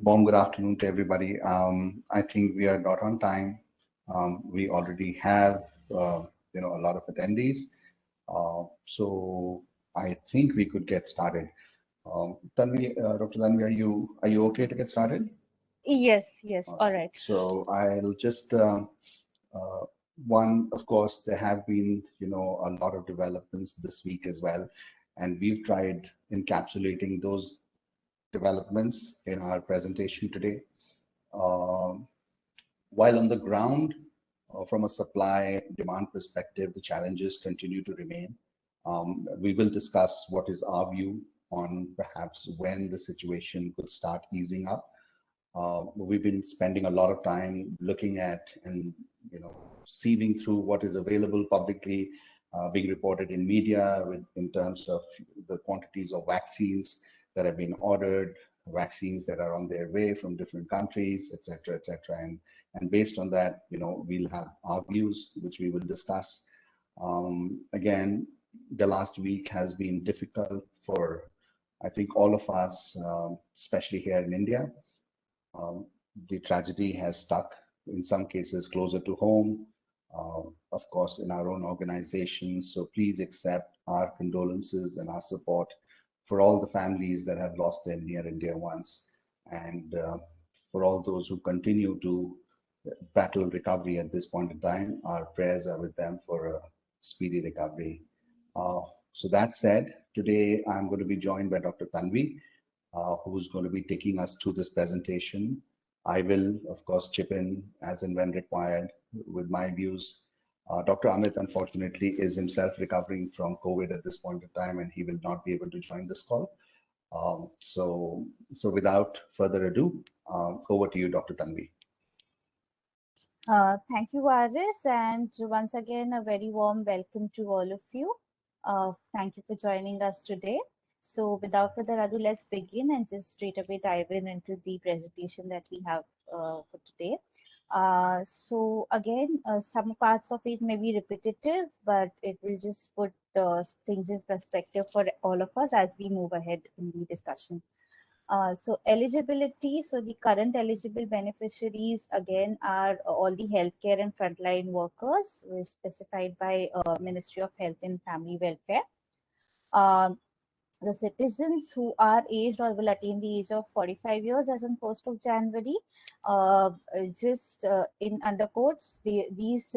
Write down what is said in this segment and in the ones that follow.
Warm good afternoon to everybody. I think we are not on time. We already have, a lot of attendees. So I think we could get started. Dr. Tanvi, are you okay to get started? Yes, yes. All All right. right. So I'll just uh, one, of course, there have been, a lot of developments this week as well, and we've tried encapsulating those developments in our presentation today. Um, while on the ground, from a supply demand perspective, the challenges continue to remain. We will discuss what is our view on perhaps when the situation could start easing up. We've been spending a lot of time looking at and sieving through what is available publicly, being reported in media in terms of the quantities of vaccines that have been ordered, vaccines that are on their way from different countries, et cetera, et cetera. And based on that, we'll have our views, which we will discuss. Again, the last week has been difficult for, I think, all of us, especially here in India. Um, the tragedy has stuck, in some cases, closer to home, of course, in our own organization. So please accept our condolences and our support for all the families that have lost their near and dear ones, and for all those who continue to battle recovery at this point in time. Our prayers are with them for a speedy recovery. Uh, so that said, today I'm going to be joined by Dr. Tanvi, who's going to be taking us through this presentation. I will, of course, chip in as and when required with my views. Dr. Amit, unfortunately, is himself recovering from COVID at this point in time, and he will not be able to join this call. So without further ado, over to you, Dr. Tanvi. Thank you, Aris, and once again, a very warm welcome to all of you. Thank you for joining us today. So without further ado, let's begin and just straight away dive into the presentation that we have for today. So again, some parts of it may be repetitive, but it will just put things in perspective for all of us as we move ahead in the discussion. So eligibility, so the current eligible beneficiaries again are all the healthcare and frontline workers who is specified by Ministry of Health and Family Welfare. The citizens who are aged or will attain the age of 45 years as on 1st of January, just in under quotes, these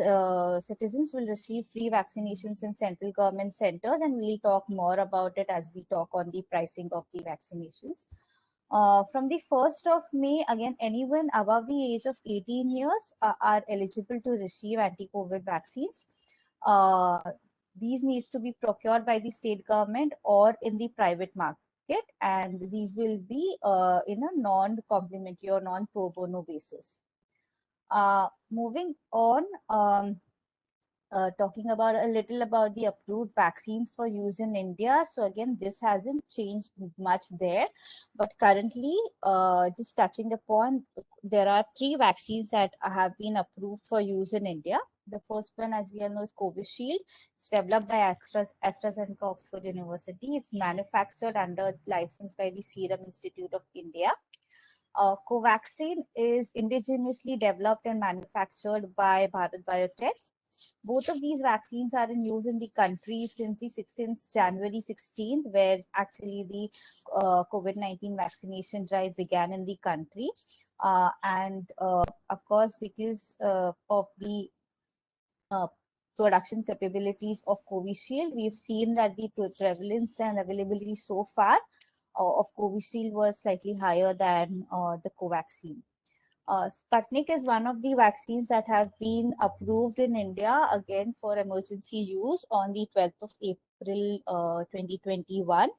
citizens will receive free vaccinations in central government centers, and we'll talk more about it as we talk on the pricing of the vaccinations. From the 1st of May, again, anyone above the age of 18 years are eligible to receive anti-COVID vaccines. These needs to be procured by the state government or in the private market, and these will be in a non-complementary or non-pro bono basis. Moving on, talking about a little about the approved vaccines for use in India. So again, this hasn't changed much there, but currently, just touching upon, there are 3 vaccines that have been approved for use in India. The first one, as we all know, is Covishield. It's developed by AstraZeneca Oxford University. It's manufactured under license by the Serum Institute of India. Covaxin is indigenously developed and manufactured by Bharat Biotech. Both of these vaccines are in use in the country since January 16th, where actually the COVID-19 vaccination drive began in the country. And of course, because of the production capabilities of Covishield, we've seen that the prevalence and availability so far of Covishield was slightly higher than the Covaxin. Sputnik is one of the vaccines that have been approved in India again for emergency use on the 12th of April 2021.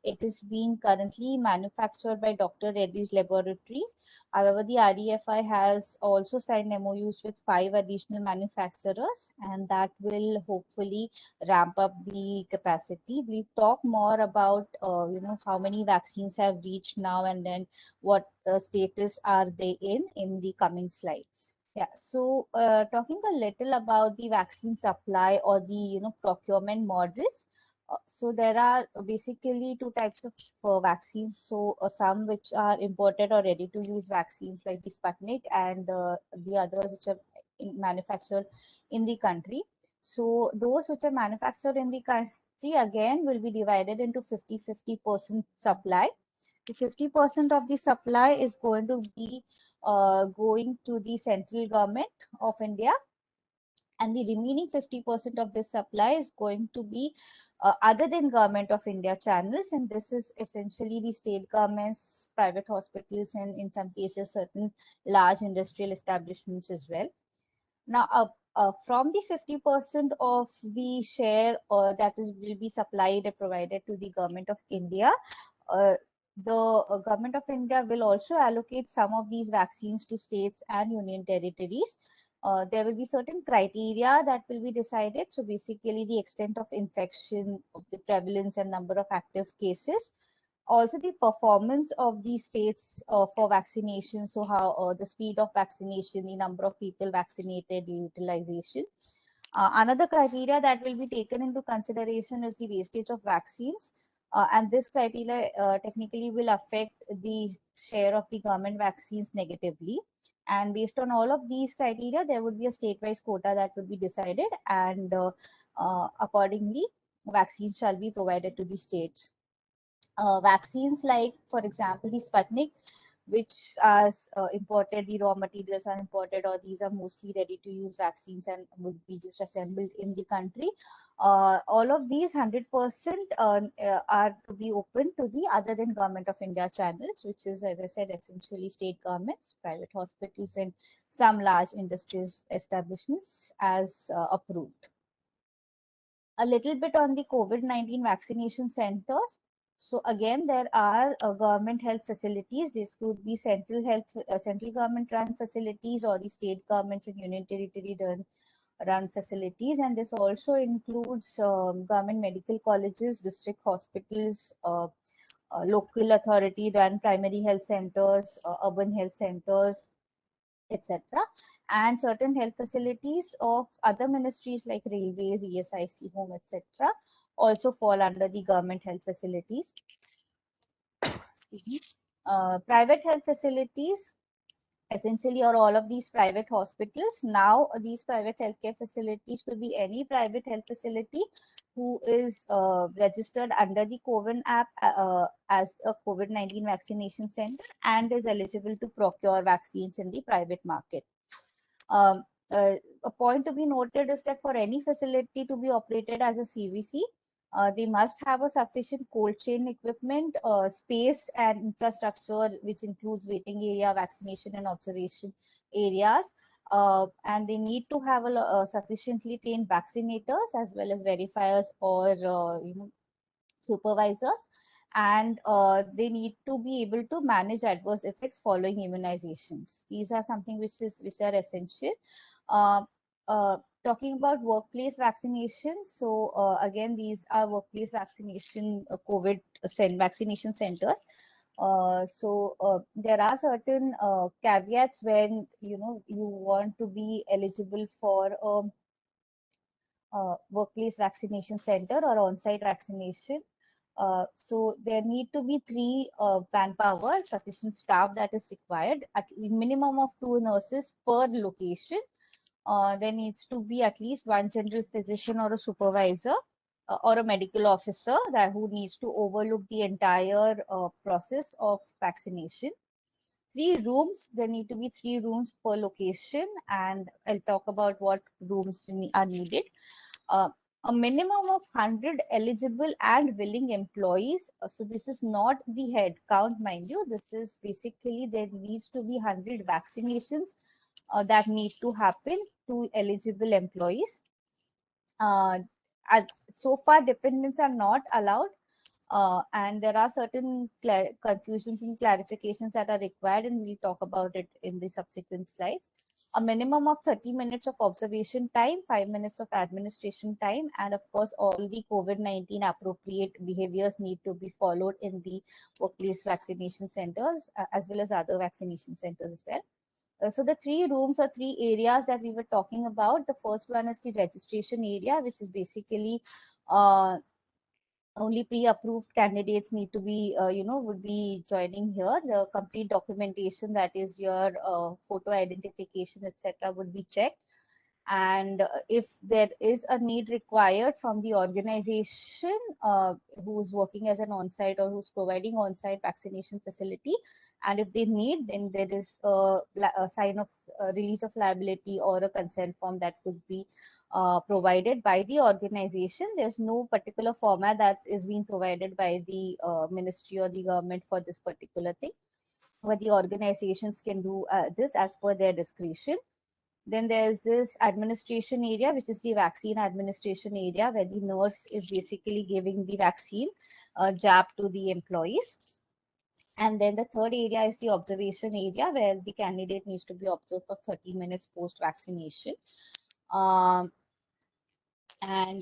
It is being currently manufactured by Dr. Reddy's Laboratories. However, the RDFI has also signed MOUs with 5 additional manufacturers, and that will hopefully ramp up the capacity. We'll talk more about how many vaccines have reached now and then what status are they in the coming slides. Yeah, so talking a little about the vaccine supply or the procurement models. So there are basically two types of vaccines. So some which are imported or ready to use vaccines like the Sputnik, and the others which are manufactured in the country. So those which are manufactured in the country again will be divided into 50-50% supply. The 50% of the supply is going to be going to the central government of India, and the remaining 50% of this supply is going to be other than government of India channels, and this is essentially the state governments, private hospitals, and in some cases certain large industrial establishments as well. Now, from the 50% of the share that is will be supplied and provided to the government of India, uh, the government of India will also allocate some of these vaccines to states and union territories. There will be certain criteria that will be decided. So basically the extent of infection, of the prevalence and number of active cases, also the performance of the states for vaccination. So how the speed of vaccination, the number of people vaccinated, the utilization. Another criteria that will be taken into consideration is the wastage of vaccines. And this criteria technically will affect the share of the government vaccines negatively. And based on all of these criteria, there would be a state-wise quota that would be decided, and accordingly, vaccines shall be provided to the states. Vaccines like, for example, the Sputnik, which are imported, the raw materials are imported, or these are mostly ready to use vaccines and would be just assembled in the country. All of these 100% are to be open to the other than government of India channels, which is, as I said, essentially state governments, private hospitals, and some large industrial establishments as approved. A little bit on the COVID-19 vaccination centers. So again, there are government health facilities. This could be central government run facilities, or the state governments and union territory run facilities. And this also includes government medical colleges, district hospitals, local authority run primary health centers, urban health centers, etc. And certain health facilities of other ministries like railways, ESIC, home, etc. also fall under the government health facilities. Excuse me. Private health facilities essentially are all of these private hospitals. Now, these private healthcare facilities could be any private health facility who is registered under the COVID app as a COVID-19 vaccination center and is eligible to procure vaccines in the private market. Um, a point to be noted is that for any facility to be operated as a CVC, they must have a sufficient cold chain equipment, space and infrastructure, which includes waiting area, vaccination and observation areas. And they need to have a sufficiently trained vaccinators as well as verifiers or supervisors, and they need to be able to manage adverse effects following immunizations. These are something which are essential. uh, Talking about workplace vaccination, so again, these are workplace vaccination COVID vaccination centers. There are certain caveats when you want to be eligible for workplace vaccination center or on-site vaccination. So there need to be three manpower, sufficient staff that is required, at minimum of 2 nurses per location. There needs to be at least one general physician or a supervisor or a medical officer that who needs to overlook the entire process of vaccination. 3 rooms, there need to be 3 rooms per location, and I'll talk about what rooms are needed. uh, a minimum of 100 eligible and willing employees. So this is not the head count, mind you. This is basically there needs to be 100 vaccinations that need to happen to eligible employees. Uh, so far, dependents are not allowed. And there are certain confusions and clarifications that are required, and we'll talk about it in the subsequent slides. A minimum of 30 minutes of observation time, 5 minutes of administration time, and of course, all the COVID-19 appropriate behaviors need to be followed in the workplace vaccination centers, as well as other vaccination centers as well. So the 3 rooms or 3 areas that we were talking about, the first one is the registration area, which is basically uh, only pre-approved candidates need to be, would be joining here. The complete documentation, that is your photo identification, etc., would be checked. And if there is a need required from the organization who's working as an on-site or who's providing on-site vaccination facility, and if they need, then there is a sign of release of liability or a consent form that could be provided by the organization. There's no particular format that is being provided by the ministry or the government for this particular thing, but the organizations can do this as per their discretion. Then there's this administration area, which is the vaccine administration area, where the nurse is basically giving the vaccine jab to the employees. And then the third area is the observation area, where the candidate needs to be observed for 30 minutes post vaccination. Um, and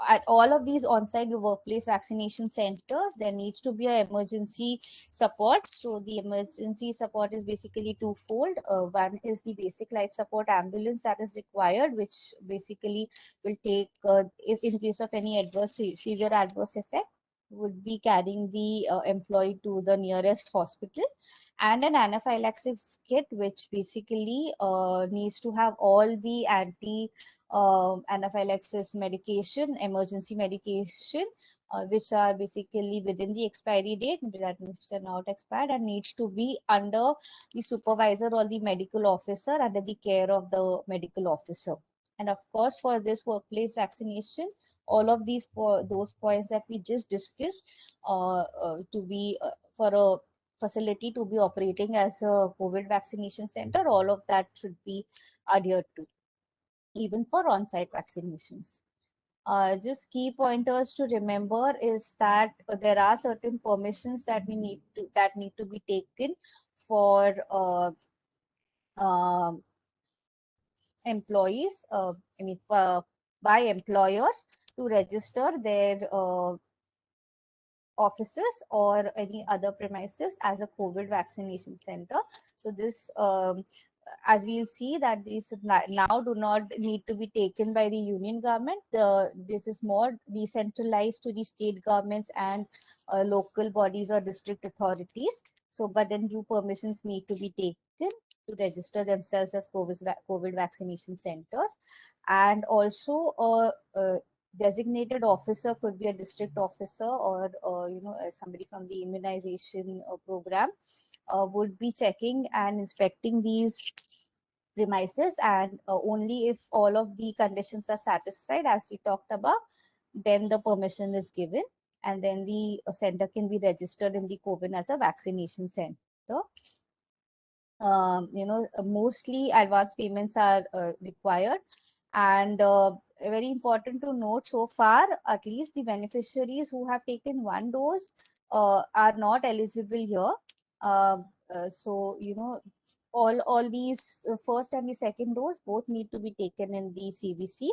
at all of these on-site workplace vaccination centers, there needs to be an emergency support. So the emergency support is basically twofold. One is the basic life support ambulance that is required, which basically will take, if in case of any severe adverse effect, would be carrying the employee to the nearest hospital, and an anaphylaxis kit, which basically needs to have all the anaphylaxis medication, emergency medication, which are basically within the expiry date, that means which are not expired, and needs to be under the supervisor or the medical officer, under the care of the medical officer. And of course, for this workplace vaccination, all of those points that we just discussed, to be for a facility to be operating as a COVID vaccination center, all of that should be adhered to, even for on-site vaccinations. Just key pointers to remember is that there are certain permissions that need to be taken for um employees. By employers to register their offices or any other premises as a COVID vaccination center. So this, as we'll see, that these now do not need to be taken by the union government. This is more decentralized to the state governments and local bodies or district authorities. So, but then due permissions need to be taken to register themselves as COVID vaccination centers. And also designated officer, could be a district officer or somebody from the immunization program, would be checking and inspecting these premises, and only if all of the conditions are satisfied, as we talked about, then the permission is given, and then the center can be registered in the COVID as a vaccination center. Mostly advance payments are required, and very important to note, so far at least the beneficiaries who have taken one dose are not eligible here. So all these first and the second dose both need to be taken in the CVC.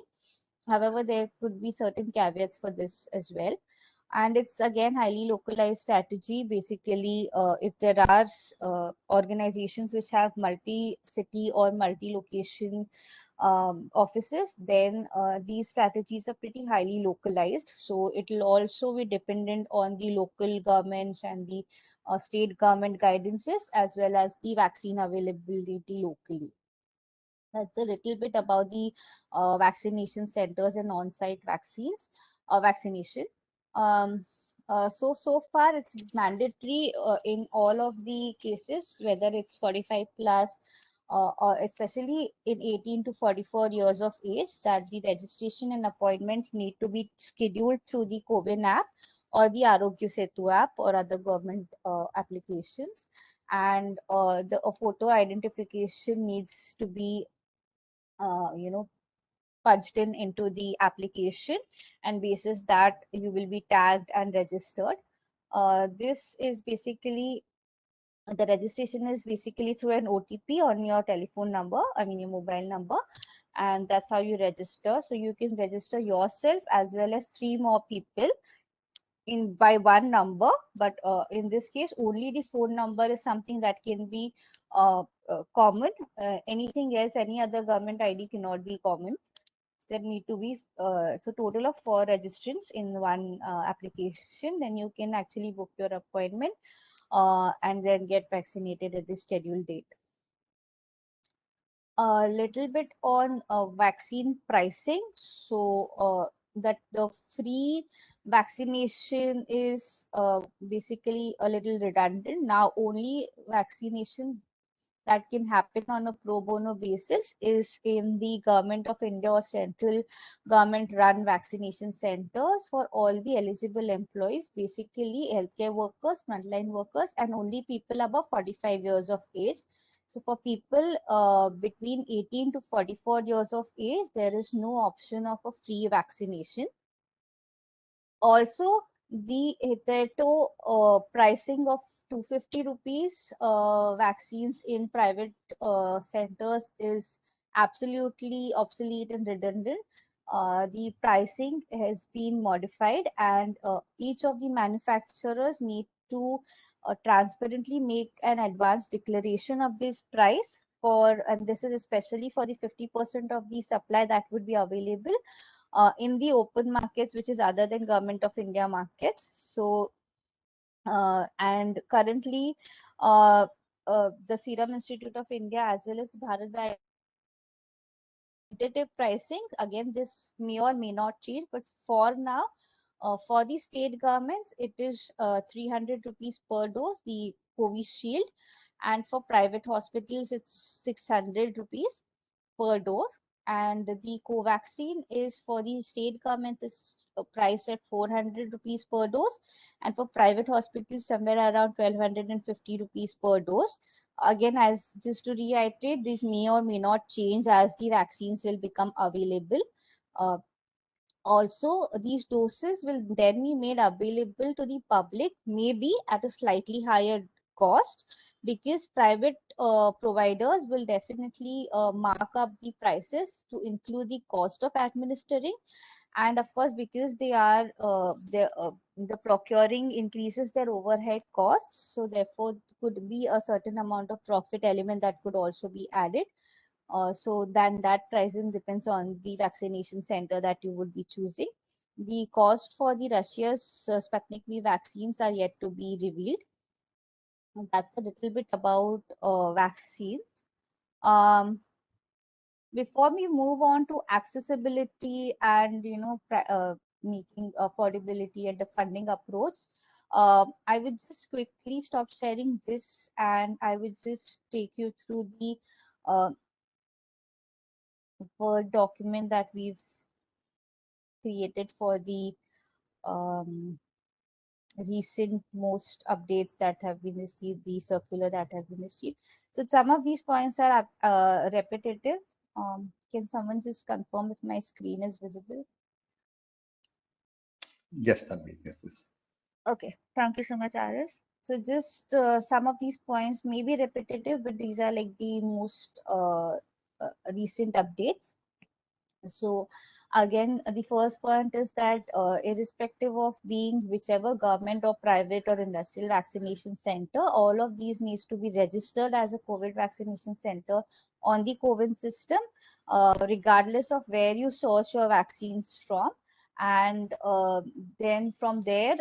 However, there could be certain caveats for this as well, and it's again highly localized strategy. Basically, if there are organizations which have multi-city or multi-location offices, then these strategies are pretty highly localized. So it will also be dependent on the local governments and the state government guidances, as well as the vaccine availability locally. That's a little bit about the vaccination centers and on-site vaccination. Um, so far it's mandatory in all of the cases, whether it's 45 plus or especially in 18 to 44 years of age, that the registration and appointments need to be scheduled through the CoWIN app or the Arogya Setu app or other government applications. And the photo identification needs to be uh, you know punched in into the application, and basis that you will be tagged and registered. This is basically, the registration is basically through an OTP on your telephone number, I mean your mobile number, and that's how you register. So you can register yourself as well as 3 more people in by one number, but in this case only the phone number is something that can be common. Anything else, any other government ID cannot be common. there need to be so total of 4 registrants in one application. Then you can actually book your appointment and then get vaccinated at the scheduled date. A little bit on vaccine pricing. So that the free vaccination is basically a little redundant. Now only vaccination that can happen on a pro bono basis is in the Government of India or central government run vaccination centers for all the eligible employees, basically healthcare workers, frontline workers, and only people above 45 years of age. So for people between 18 to 44 years of age, there is no option of a free vaccination. Also, the hitherto pricing of 250 rupees vaccines in private centers is absolutely obsolete and redundant. The pricing has been modified, and each of the manufacturers need to transparently make an advance declaration of this price for, and this is especially for the 50% of the supply that would be available in the open markets, which is other than Government of India markets. So, and currently, the Serum Institute of India as well as Bharat tentative pricing, again, this may or may not change, but for now, for the state governments, it is 300 rupees per dose, the Covishield, and for private hospitals, it's 600 rupees per dose. And the Covaxin is for the state governments is priced at 400 rupees per dose, and for private hospitals somewhere around 1250 rupees per dose. Again, as just to reiterate, these may or may not change as the vaccines will become available. Uh, Also, these doses will then be made available to the public, maybe at a slightly higher cost, because private providers will definitely mark up the prices to include the cost of administering. And of course, because they are the procuring increases their overhead costs, so therefore could be a certain amount of profit element that could also be added. So then that pricing depends on the vaccination center that you would be choosing. The cost for the Russia's Sputnik V vaccines are yet to be revealed. And that's a little bit about vaccines. Um, Before we move on to accessibility and making affordability and the funding approach, I would just quickly stop sharing this and I would just take you through the uh, Word document that we've created for the um, recent most updates that have been received, the circular that have been received. So some of these points are repetitive. Can someone just confirm if my screen is visible? Yes, Tanvi. Yes, please. Okay, thank you so much, Aris. So just some of these points may be repetitive, but these are like the most recent updates. So again, the first point is that irrespective of being whichever government or private or industrial vaccination center, all of these needs to be registered as a COVID vaccination center on the COVID system, regardless of where you source your vaccines from. And then from there,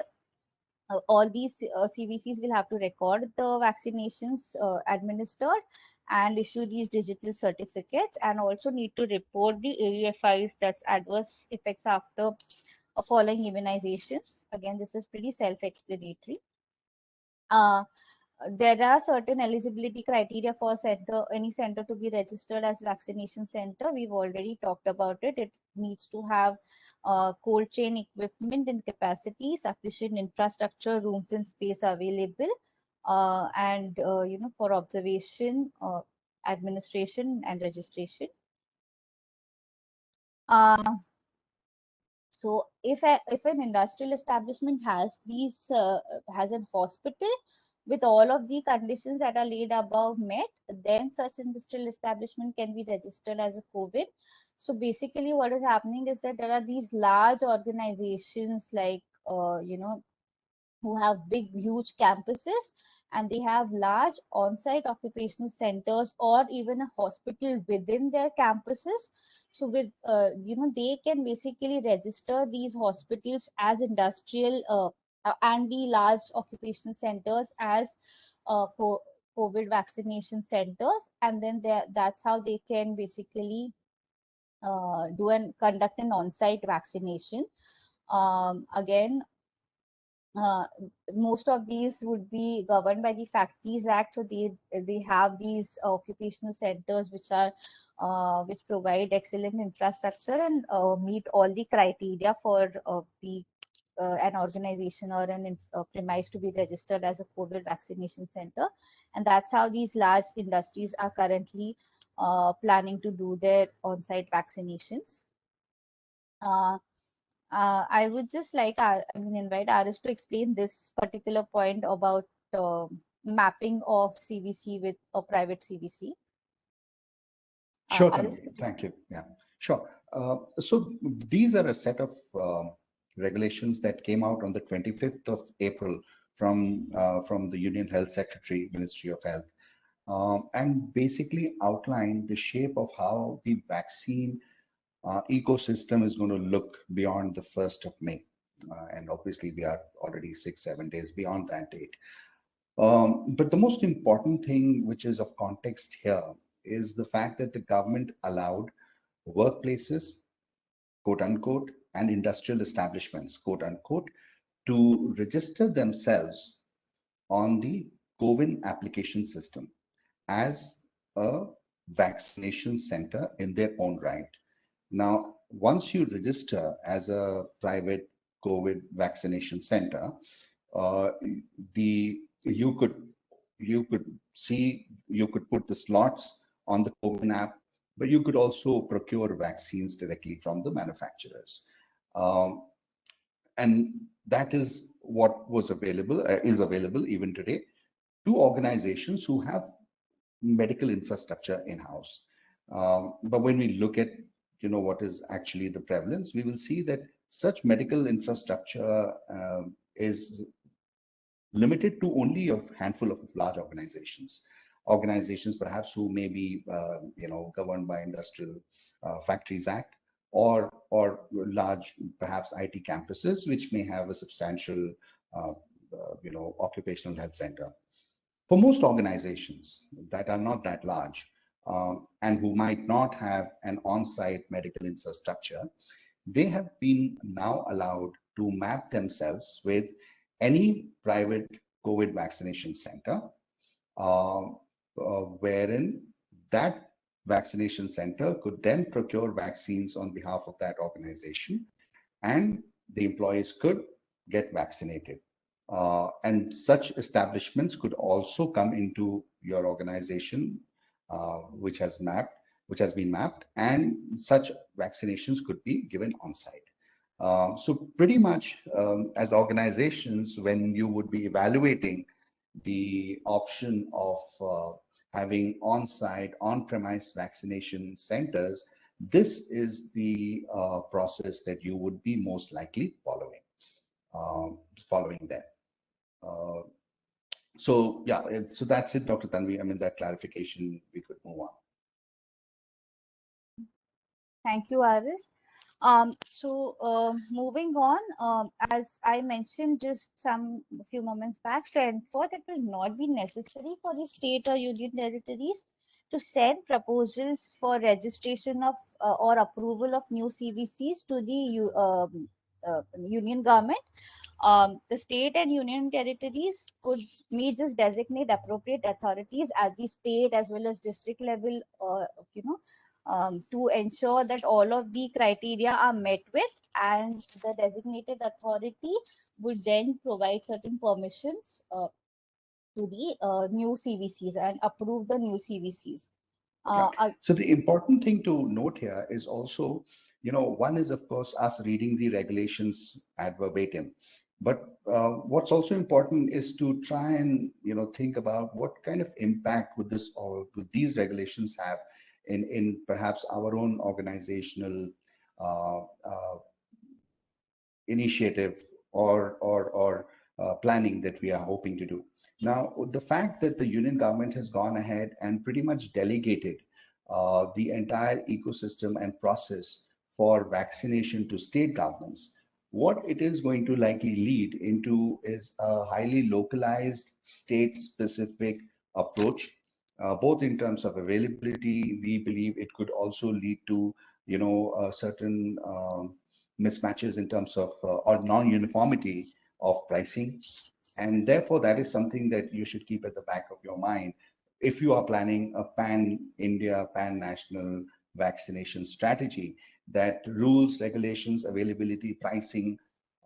all these CVCs will have to record the vaccinations administered and issue these digital certificates, and also need to report the AEFIs, that's adverse effects after following immunizations. Again, this is pretty self-explanatory. Uh, there are certain eligibility criteria for any center to be registered as vaccination center. We've already talked about it. It needs to have cold chain equipment and capacity, sufficient infrastructure, rooms and space available, and for observation, administration and registration. Uh, so if an industrial establishment has has a hospital with all of the conditions that are laid above met, then such industrial establishment can be registered as a COVID. So basically, what is happening is that there are these large organizations like who have big, huge campuses, and they have large on-site occupational centers or even a hospital within their campuses. So with, they can basically register these hospitals as industrial and the large occupational centers as COVID vaccination centers, and then that's how they can basically do and conduct an on-site vaccination. Again, uh, most of these would be governed by the Factories Act, so they have these occupational centers which provide excellent infrastructure and meet all the criteria for the an organization or premise to be registered as a COVID vaccination center, and that's how these large industries are currently planning to do their on-site vaccinations. I would just like, invite Aris to explain this particular point about mapping of CVC with a private CVC. Sure, Aris? Tanvi. Thank you. Yeah, sure. So these are a set of regulations that came out on the 25th of April from the Union Health Secretary, Ministry of Health, and basically outlined the shape of how the vaccine ecosystem is going to look beyond the 1st of May. And obviously, we are already 6-7 days beyond that date. But the most important thing, which is of context here, is the fact that the government allowed workplaces, quote unquote, and industrial establishments, quote unquote, to register themselves on the CoWIN application system as a vaccination center in their own right. Now, once you register as a private COVID vaccination center, the you could put the slots on the CoWIN app, but you could also procure vaccines directly from the manufacturers, and that is what was available is available even today to organizations who have medical infrastructure in-house. But when we look at what is actually the prevalence, we will see that such medical infrastructure is limited to only a handful of large organizations perhaps who may be governed by Industrial Factories Act, or large perhaps IT campuses which may have a substantial occupational health center. For most organizations that are not that large and who might not have an on-site medical infrastructure, they have been now allowed to map themselves with any private COVID vaccination center, wherein that vaccination center could then procure vaccines on behalf of that organization, and the employees could get vaccinated. And such establishments could also come into your organization, which has been mapped, and such vaccinations could be given on site. So pretty much as organizations, when you would be evaluating the option of having on-site, on-premise vaccination centers, this is the process that you would be most likely following there. So yeah, so that's it, Dr. Tanvi. I mean, that clarification, we could move on. Thank you, Aris. Moving on, as I mentioned just a few moments back, henceforth it will not be necessary for the state or union territories to send proposals for registration of or approval of new CVCs to the union government. The state and union territories may just designate appropriate authorities at the state as well as district level, to ensure that all of the criteria are met with, and the designated authority would then provide certain permissions to the new CVCs and approve the new CVCs. So the important thing to note here is also, one is of course us reading the regulations ad verbatim, but what's also important is to try and think about what kind of impact would these regulations have in perhaps our own organizational initiative or planning that we are hoping to do. Now, the fact that the union government has gone ahead and pretty much delegated the entire ecosystem and process for vaccination to state governments, what it is going to likely lead into is a highly localized, state-specific approach, both in terms of availability. We believe it could also lead to, certain mismatches in terms of or non-uniformity of pricing, and therefore that is something that you should keep at the back of your mind if you are planning a pan-India, pan-national vaccination strategy. That rules, regulations, availability, pricing,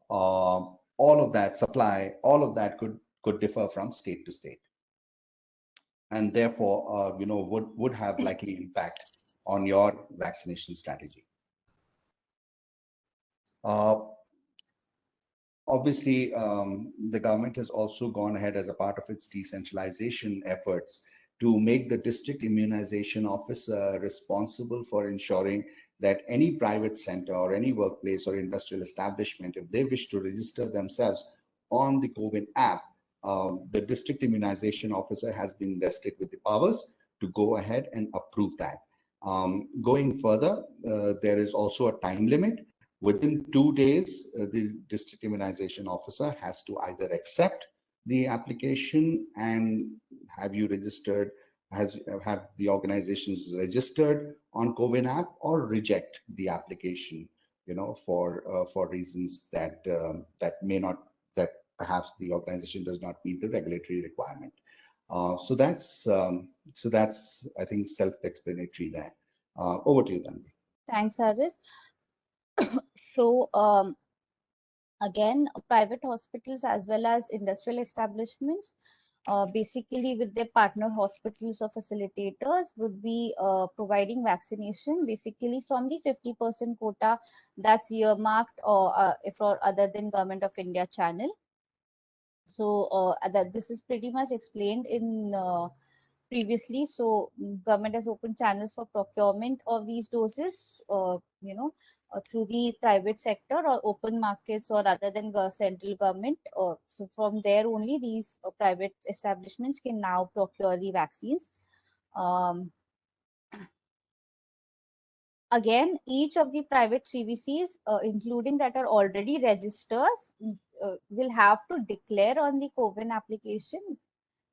all of that, supply, all of that could differ from state to state, and therefore, would have likely impact on your vaccination strategy. Uh, Obviously, the government has also gone ahead as a part of its decentralization efforts to make the district immunization officer responsible for ensuring that any private center or any workplace or industrial establishment, if they wish to register themselves on the CoWIN app, the district immunization officer has been vested with the powers to go ahead and approve that. Going further, there is also a time limit. Within 2 days, the district immunization officer has to either accept the application and have you registered, have the organizations registered on CoWIN app, or reject the application, for reasons that may not, that perhaps the organization does not meet the regulatory requirement. So that's I think self-explanatory there. Over to you, Tanvi. Thanks, Haris. So, again, private hospitals as well as industrial establishments, basically with their partner hospitals or facilitators, would be providing vaccination basically from the 50% quota that's earmarked or for other than Government of India channel. So that this is pretty much explained in previously. So government has opened channels for procurement of these doses, through the private sector or open markets or other than central government. So from there only these private establishments can now procure the vaccines. Um, Again, each of the private CVCs, including that are already registers, will have to declare on the CoWIN application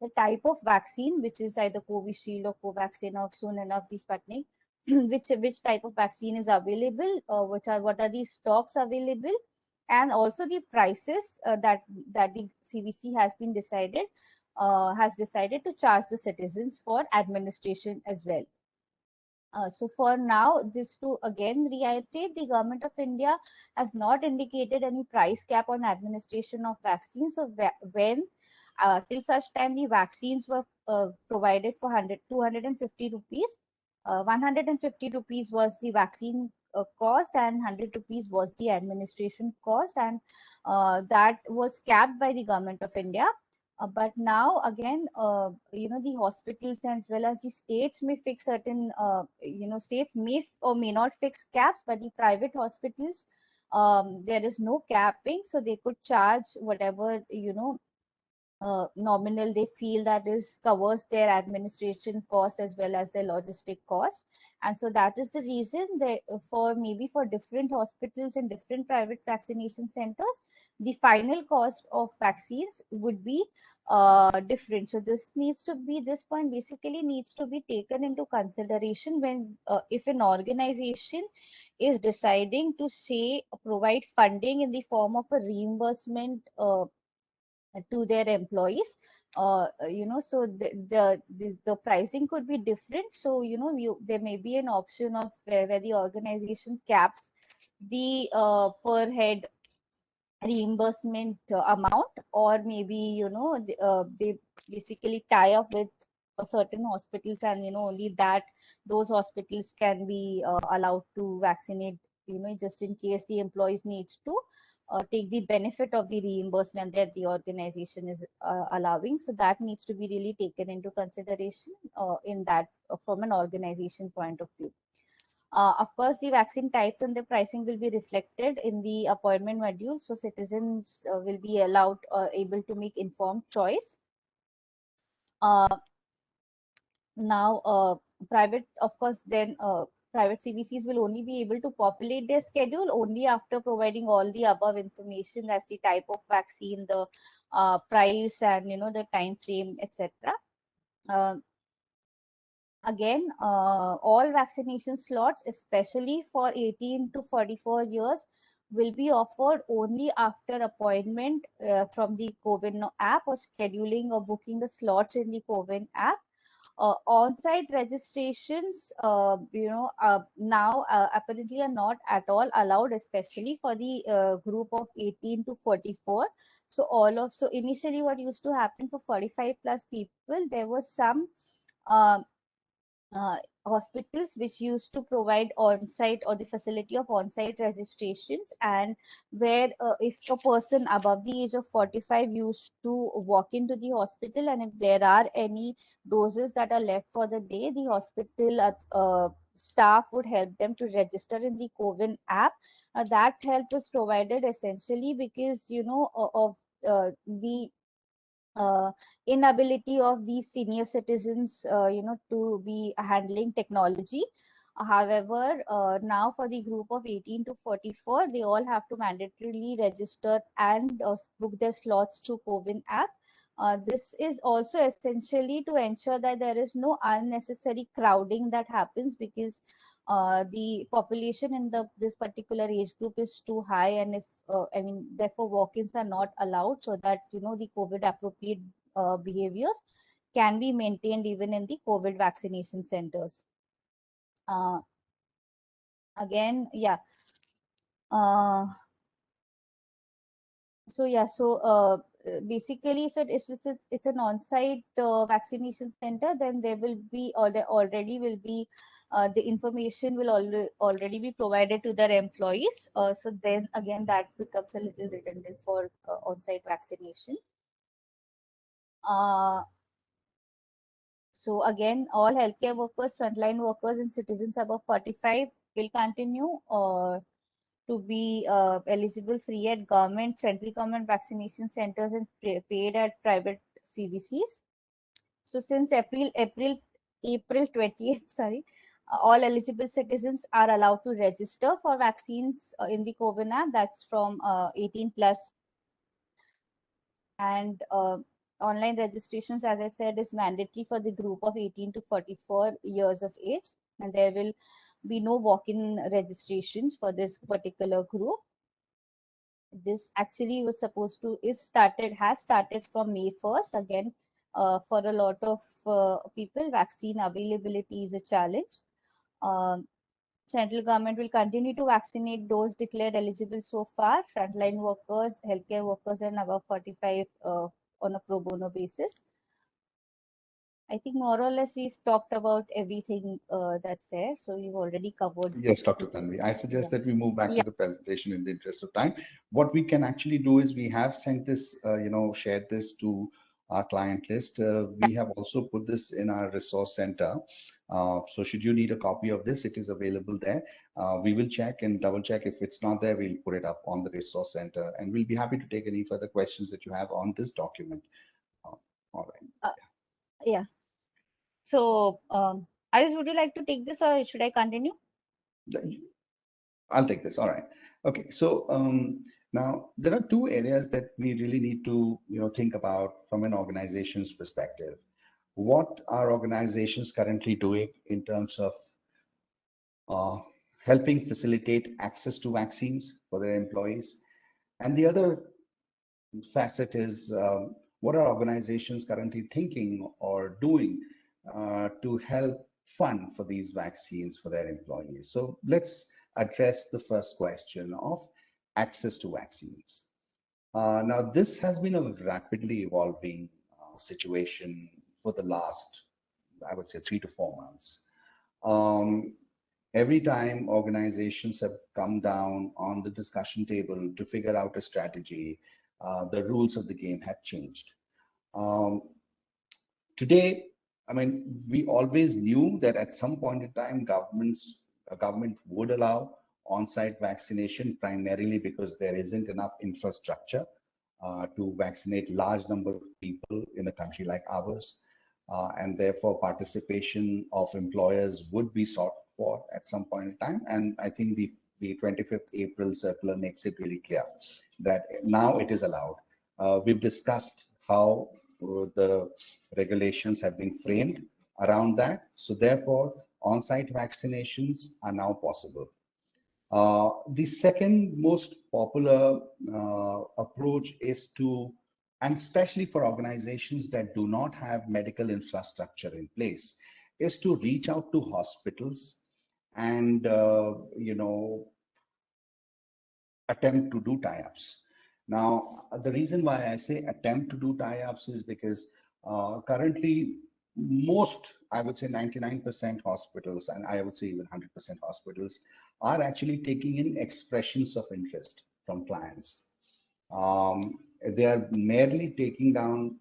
the type of vaccine, which is either Covishield or Covaxin or soon enough the Sputnik, which type of vaccine is available, what are the stocks available, and also the prices that the CVC has decided to charge the citizens for administration as well. So for now, just to again reiterate, the Government of India has not indicated any price cap on administration of vaccines. So when till such time the vaccines were provided for 250 rupees, 150 rupees was the vaccine cost and 100 rupees was the administration cost, and that was capped by the Government of India. But now again, the hospitals as well as the states may fix certain, states may or may not fix caps, but the private hospitals, there is no capping, so they could charge whatever, nominal they feel that is covers their administration cost as well as their logistic cost. And so that is the reason that for maybe for different hospitals and different private vaccination centers, the final cost of vaccines would be different. So this point basically needs to be taken into consideration when if an organization is deciding to say provide funding in the form of a reimbursement to their employees. So the pricing could be different. So there may be an option of where the organization caps the per head reimbursement amount, or maybe they basically tie up with certain hospitals, and only that those hospitals can be allowed to vaccinate, just in case the employees needs to take the benefit of the reimbursement that the organization is allowing. So that needs to be really taken into consideration in that from an organization point of view. Of course, the vaccine types and the pricing will be reflected in the appointment module, so citizens will be allowed or able to make informed choice. Now, private, of course, then private CVCs will only be able to populate their schedule only after providing all the above information, as the type of vaccine, the price, and the time frame, etc. Again, all vaccination slots, especially for 18 to 44 years, will be offered only after appointment from the COVID app, or scheduling or booking the slots in the COVID app. On-site registrations, now apparently are not at all allowed, especially for the group of 18 to 44. So initially, what used to happen for 45 plus people, there was some uh, uh, hospitals which used to provide on-site or the facility of on-site registrations, and where if a person above the age of 45 used to walk into the hospital, and if there are any doses that are left for the day, the hospital staff would help them to register in the COVID app. That help is provided essentially because of the inability of these senior citizens, to be handling technology. However, now for the group of 18 to 44, they all have to mandatorily register and book their slots through COVID app. This is also essentially to ensure that there is no unnecessary crowding that happens, because the population in this particular age group is too high, and if therefore walk-ins are not allowed, so that the COVID appropriate behaviors can be maintained even in the COVID vaccination centers. Uh, Again, yeah. Uh, so basically, if it's an on-site vaccination center, then there will be, or there already will be, the information will already be provided to their employees. So then again, that becomes a little redundant for on-site vaccination. So again, all healthcare workers, frontline workers, and citizens above 45 will continue to be eligible free at government, central government vaccination centers, and paid at private CVCs. So since April 20th, sorry, all eligible citizens are allowed to register for vaccines in the COVID app. That's from 18 plus. And online registrations, as I said, is mandatory for the group of 18 to 44 years of age, and there will be no walk-in registrations for this particular group. This actually has started from May 1st. Again, for a lot of people, vaccine availability is a challenge. Central government will continue to vaccinate those declared eligible so far, frontline workers, healthcare workers, and above 45 on a pro bono basis. I think more or less we've talked about everything that's there. So we've already covered. Yes, Dr. Tanvi. I suggest that we move back to the presentation in the interest of time. What we can actually do is we have sent this, shared this to our client list. We have also put this in our resource center. So should you need a copy of this, it is available there. We will check and double check. If it's not there, we'll put it up on the resource center, and we'll be happy to take any further questions that you have on this document. All right. Yeah. So, Aris, would you like to take this, or should I continue? I'll take this. All right. Okay. So now there are two areas that we really need to think about from an organization's perspective. What are organizations currently doing in terms of helping facilitate access to vaccines for their employees? And the other facet is what are organizations currently thinking or doing to help fund for these vaccines for their employees? So let's address the first question of access to vaccines. Now, this has been a rapidly evolving situation for the last, I would say, 3 to 4 months. Every time organizations have come down on the discussion table to figure out a strategy, the rules of the game have changed. Today, I mean, we always knew that at some point in time, governments government would allow on-site vaccination primarily because there isn't enough infrastructure to vaccinate large number of people in a country like ours. And therefore participation of employers would be sought for at some point in time. And I think the 25th April circular makes it really clear that now it is allowed. We've discussed how the regulations have been framed around that. So therefore, on-site vaccinations are now possible. The second most popular approach is to, and especially for organizations that do not have medical infrastructure in place, is to reach out to hospitals and, attempt to do tie-ups. Now, the reason why I say attempt to do tie-ups is because currently most, I would say 99% hospitals, and I would say even 100% hospitals, are actually taking in expressions of interest from clients. They are merely taking down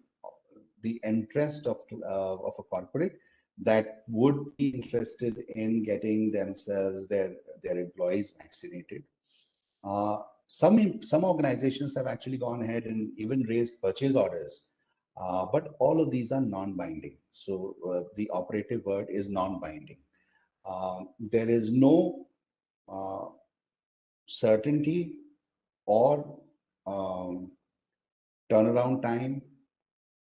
the interest of a corporate that would be interested in getting themselves, their employees vaccinated. Some organizations have actually gone ahead and even raised purchase orders, but all of these are non-binding. So the operative word is non-binding. There is no certainty or turnaround time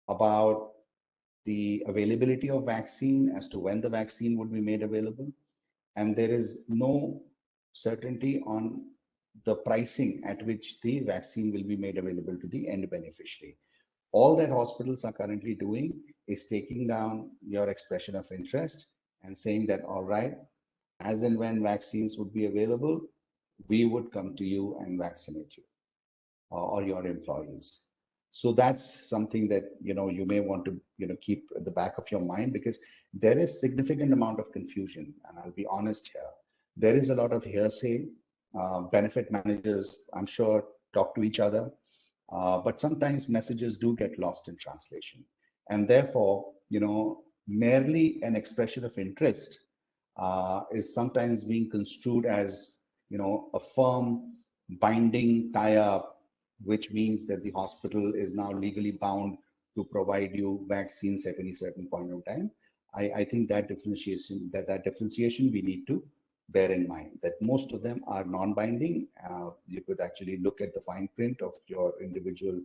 about the availability of vaccine as to when the vaccine would be made available. And there is no certainty on the pricing at which the vaccine will be made available to the end beneficiary. All that hospitals are currently doing is taking down your expression of interest and saying that, all right, as and when vaccines would be available, we would come to you and vaccinate you or your employees. So that's something that you may want to keep at the back of your mind, because there is significant amount of confusion, and I'll be honest here. There is a lot of hearsay. Benefit managers, I'm sure, talk to each other, but sometimes messages do get lost in translation, and therefore merely an expression of interest is sometimes being construed as a firm binding tie-up, which means that the hospital is now legally bound to provide you vaccines at any certain point in time. I think that differentiation we need to bear in mind, that most of them are non-binding. You could actually look at the fine print of your individual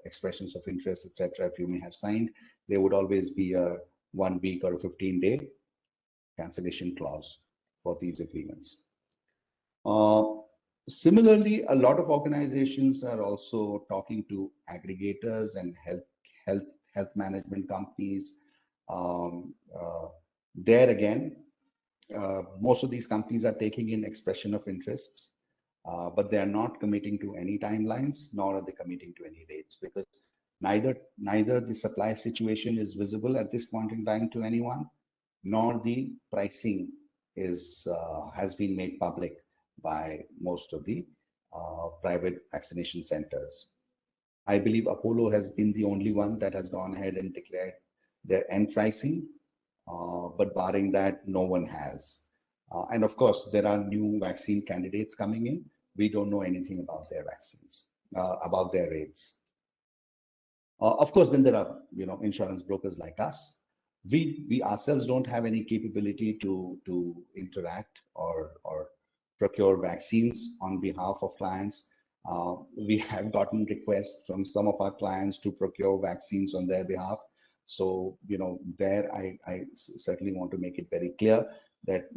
expressions of interest, etc. If you may have signed, there would always be a 1 week or a 15-day cancellation clause for these agreements. Similarly, a lot of organizations are also talking to aggregators and health management companies. There again, most of these companies are taking in expression of interests, but they are not committing to any timelines, nor are they committing to any dates, because neither the supply situation is visible at this point in time to anyone, nor the pricing has been made public by most of the private vaccination centers. I believe Apollo has been the only one that has gone ahead and declared their end pricing, but barring that, no one has. And of course, there are new vaccine candidates coming in. We don't know anything about their vaccines, about their rates. Of course, then there are insurance brokers like us. We ourselves don't have any capability to interact or procure vaccines on behalf of clients. We have gotten requests from some of our clients to procure vaccines on their behalf. So, there I certainly want to make it very clear that,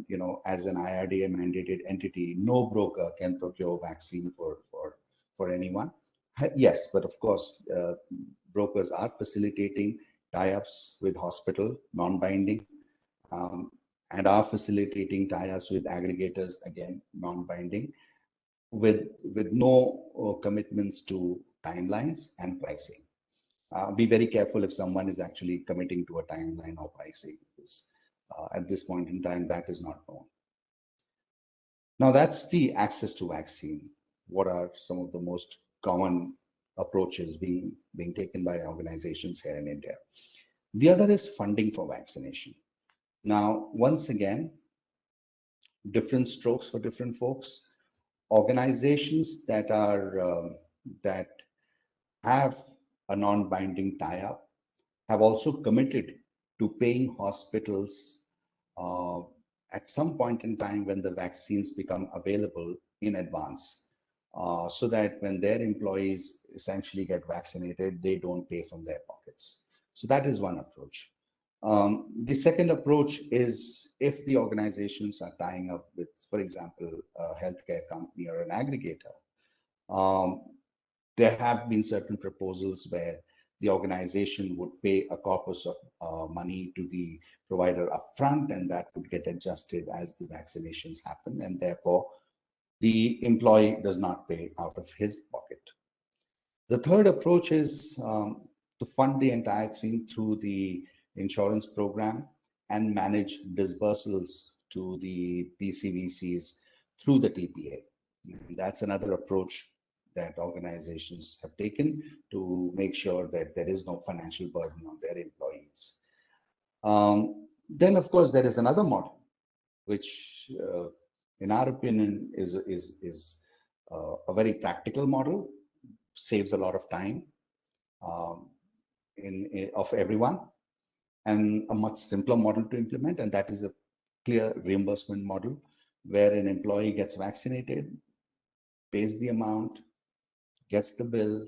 as an IRDA mandated entity, no broker can procure vaccine for anyone. Yes, but of course, brokers are facilitating tie-ups with hospital, non-binding, and are facilitating tie-ups with aggregators, again, non-binding, with no commitments to timelines and pricing. Be very careful if someone is actually committing to a timeline or pricing, because at this point in time, that is not known. Now, that's the access to vaccine. What are some of the most common approaches being taken by organizations here in India? The other is funding for vaccination. Now, once again, different strokes for different folks. Organizations that are that have a non-binding tie-up have also committed to paying hospitals uh, at some point in time when the vaccines become available in advance, so that when their employees essentially get vaccinated, they don't pay from their pockets. So that is one approach. The second approach is if the organizations are tying up with, for example, a healthcare company or an aggregator, um, there have been certain proposals where the organization would pay a corpus of money to the provider upfront, and that would get adjusted as the vaccinations happen, and therefore the employee does not pay out of his pocket. The third approach is to fund the entire thing through the insurance program and manage disbursals to the PCVCs through the TPA. And that's another approach that organizations have taken to make sure that there is no financial burden on their employees. Then, of course, there is another model, which, in our opinion, is a very practical model, saves a lot of time um, of everyone, and a much simpler model to implement, and that is a clear reimbursement model where an employee gets vaccinated, pays the amount, gets the bill,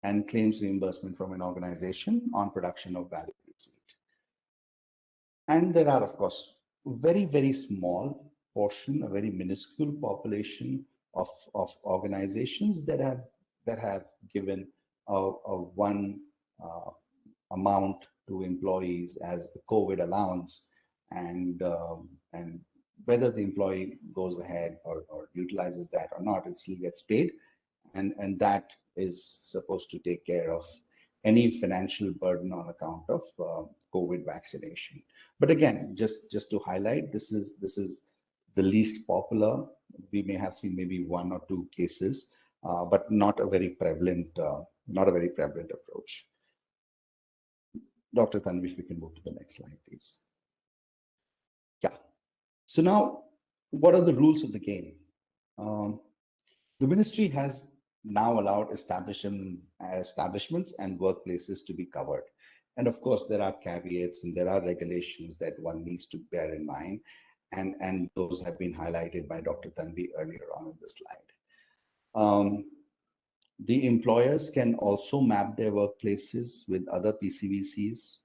and claims reimbursement from an organization on production of valid receipt. And there are, of course, very, very small portion, a very minuscule population of organizations that have given a one amount to employees as the COVID allowance, and whether the employee goes ahead or utilizes that or not, it still gets paid, and that is supposed to take care of any financial burden on account of COVID vaccination. But again, just to highlight, this is the least popular. We may have seen maybe one or two cases, but not a very prevalent approach. Dr. Tanvi, if we can move to the next slide, please. Yeah. So now, what are the rules of the game? The ministry has now allowed establishments and workplaces to be covered. And of course, there are caveats and there are regulations that one needs to bear in mind. And those have been highlighted by Dr. Tanvi earlier on in the slide. The employers can also map their workplaces with other PCVCs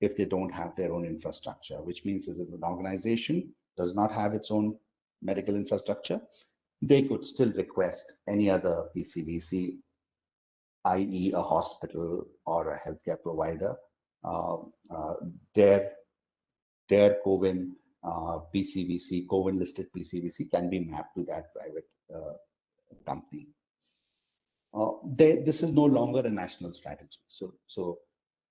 if they don't have their own infrastructure, which means if an organization does not have its own medical infrastructure, they could still request any other PCVC, i.e. a hospital or a healthcare provider, their COVIN PCVC, COVIN listed PCVC can be mapped to that private company. This is no longer a national strategy. So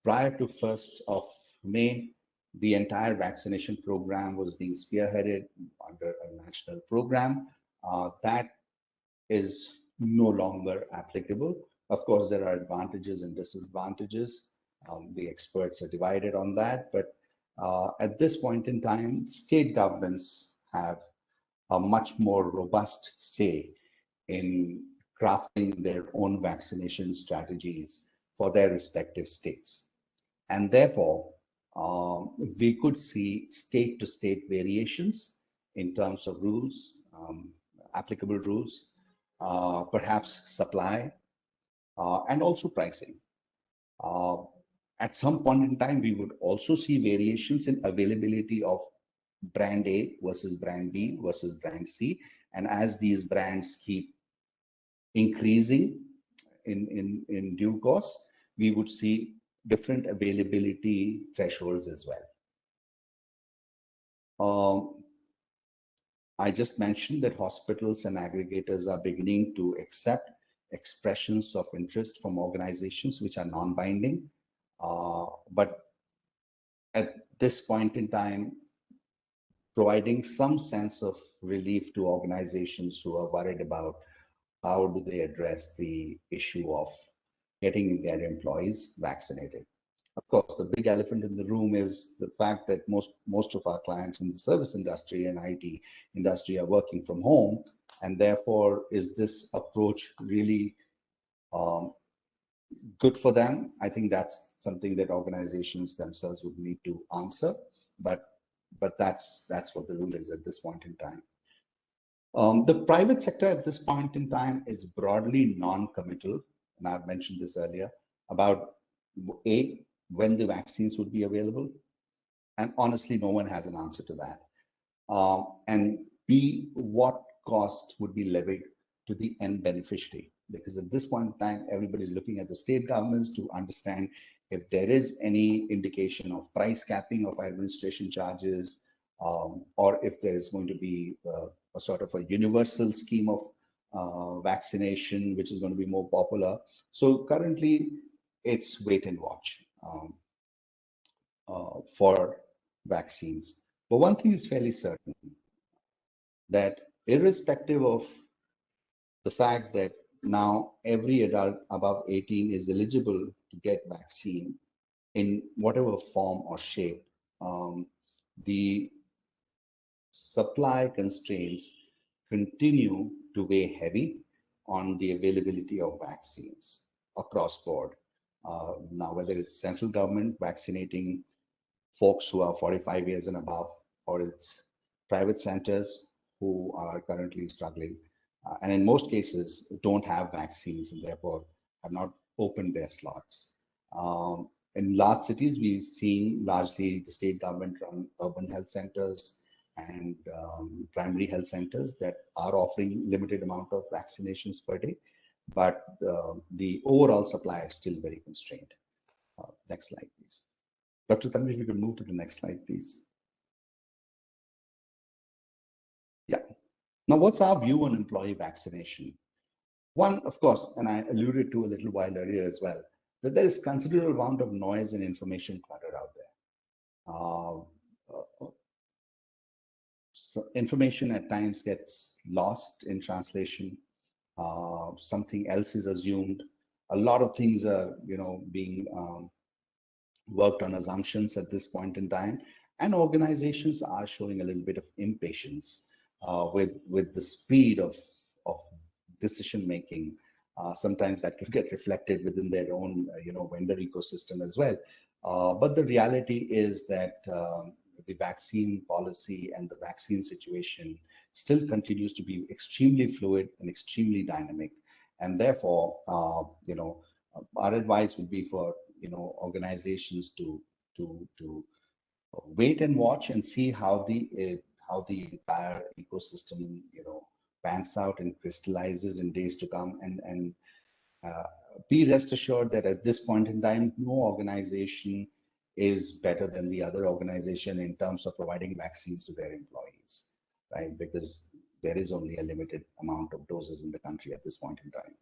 prior to 1st of May, the entire vaccination program was being spearheaded under a national program. That is no longer applicable. Of course, there are advantages and disadvantages. The experts are divided on that, but at this point in time, state governments have a much more robust say in crafting their own vaccination strategies for their respective states. And therefore, we could see state to state variations in terms of rules, applicable rules, perhaps supply, and also pricing. At some point in time, we would also see variations in availability of brand A versus brand B versus brand C. And as these brands keep increasing in due course, we would see different availability thresholds as well. I just mentioned that hospitals and aggregators are beginning to accept expressions of interest from organizations which are non-binding. But at this point in time, providing some sense of relief to organizations who are worried about how do they address the issue of getting their employees vaccinated. of course, the big elephant in the room is the fact that most of our clients in the service industry and IT industry are working from home, and therefore, is this approach really um, good for them? I think that's something that organizations themselves would need to answer, but that's what the rule is at this point in time. The private sector at this point in time is broadly non-committal, and I've mentioned this earlier about A, when the vaccines would be available, and honestly, no one has an answer to that. And B, what cost would be levied to the end beneficiary? Because at this point in time, everybody's looking at the state governments to understand if there is any indication of price capping of administration charges, or if there is going to be a sort of a universal scheme of vaccination, which is going to be more popular. So currently, it's wait and watch for vaccines. But one thing is fairly certain, that irrespective of the fact that now every adult above 18 is eligible to get vaccine in whatever form or shape, the supply constraints continue to weigh heavy on the availability of vaccines across board. Now, whether it's central government vaccinating folks who are 45 years and above, or it's private centers who are currently struggling, and in most cases don't have vaccines and therefore have not opened their slots. In large cities, we've seen largely the state government run urban health centers and primary health centers that are offering limited amount of vaccinations per day, but the overall supply is still very constrained. Next slide, please. Dr. Tanvi, if you could move to the next slide, please. Yeah. Now, what's our view on employee vaccination? One, of course, and I alluded to a little while earlier as well, that there is considerable amount of noise and information clutter out there. So information at times gets lost in translation. Something else is assumed. A lot of things are, being worked on assumptions at this point in time, and organizations are showing a little bit of impatience with the speed of decision making. Sometimes that could get reflected within their own vendor ecosystem as well. But the reality is that the vaccine policy and the vaccine situation still continues to be extremely fluid and extremely dynamic, and therefore our advice would be for organizations to wait and watch and see how the entire ecosystem pans out and crystallizes in days to come, and be rest assured that at this point in time, no organization is better than the other organization in terms of providing vaccines to their employees, right? Because there is only a limited amount of doses in the country at this point in time.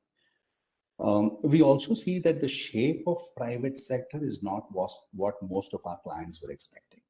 We also see that the shape of private sector is not what most of our clients were expecting.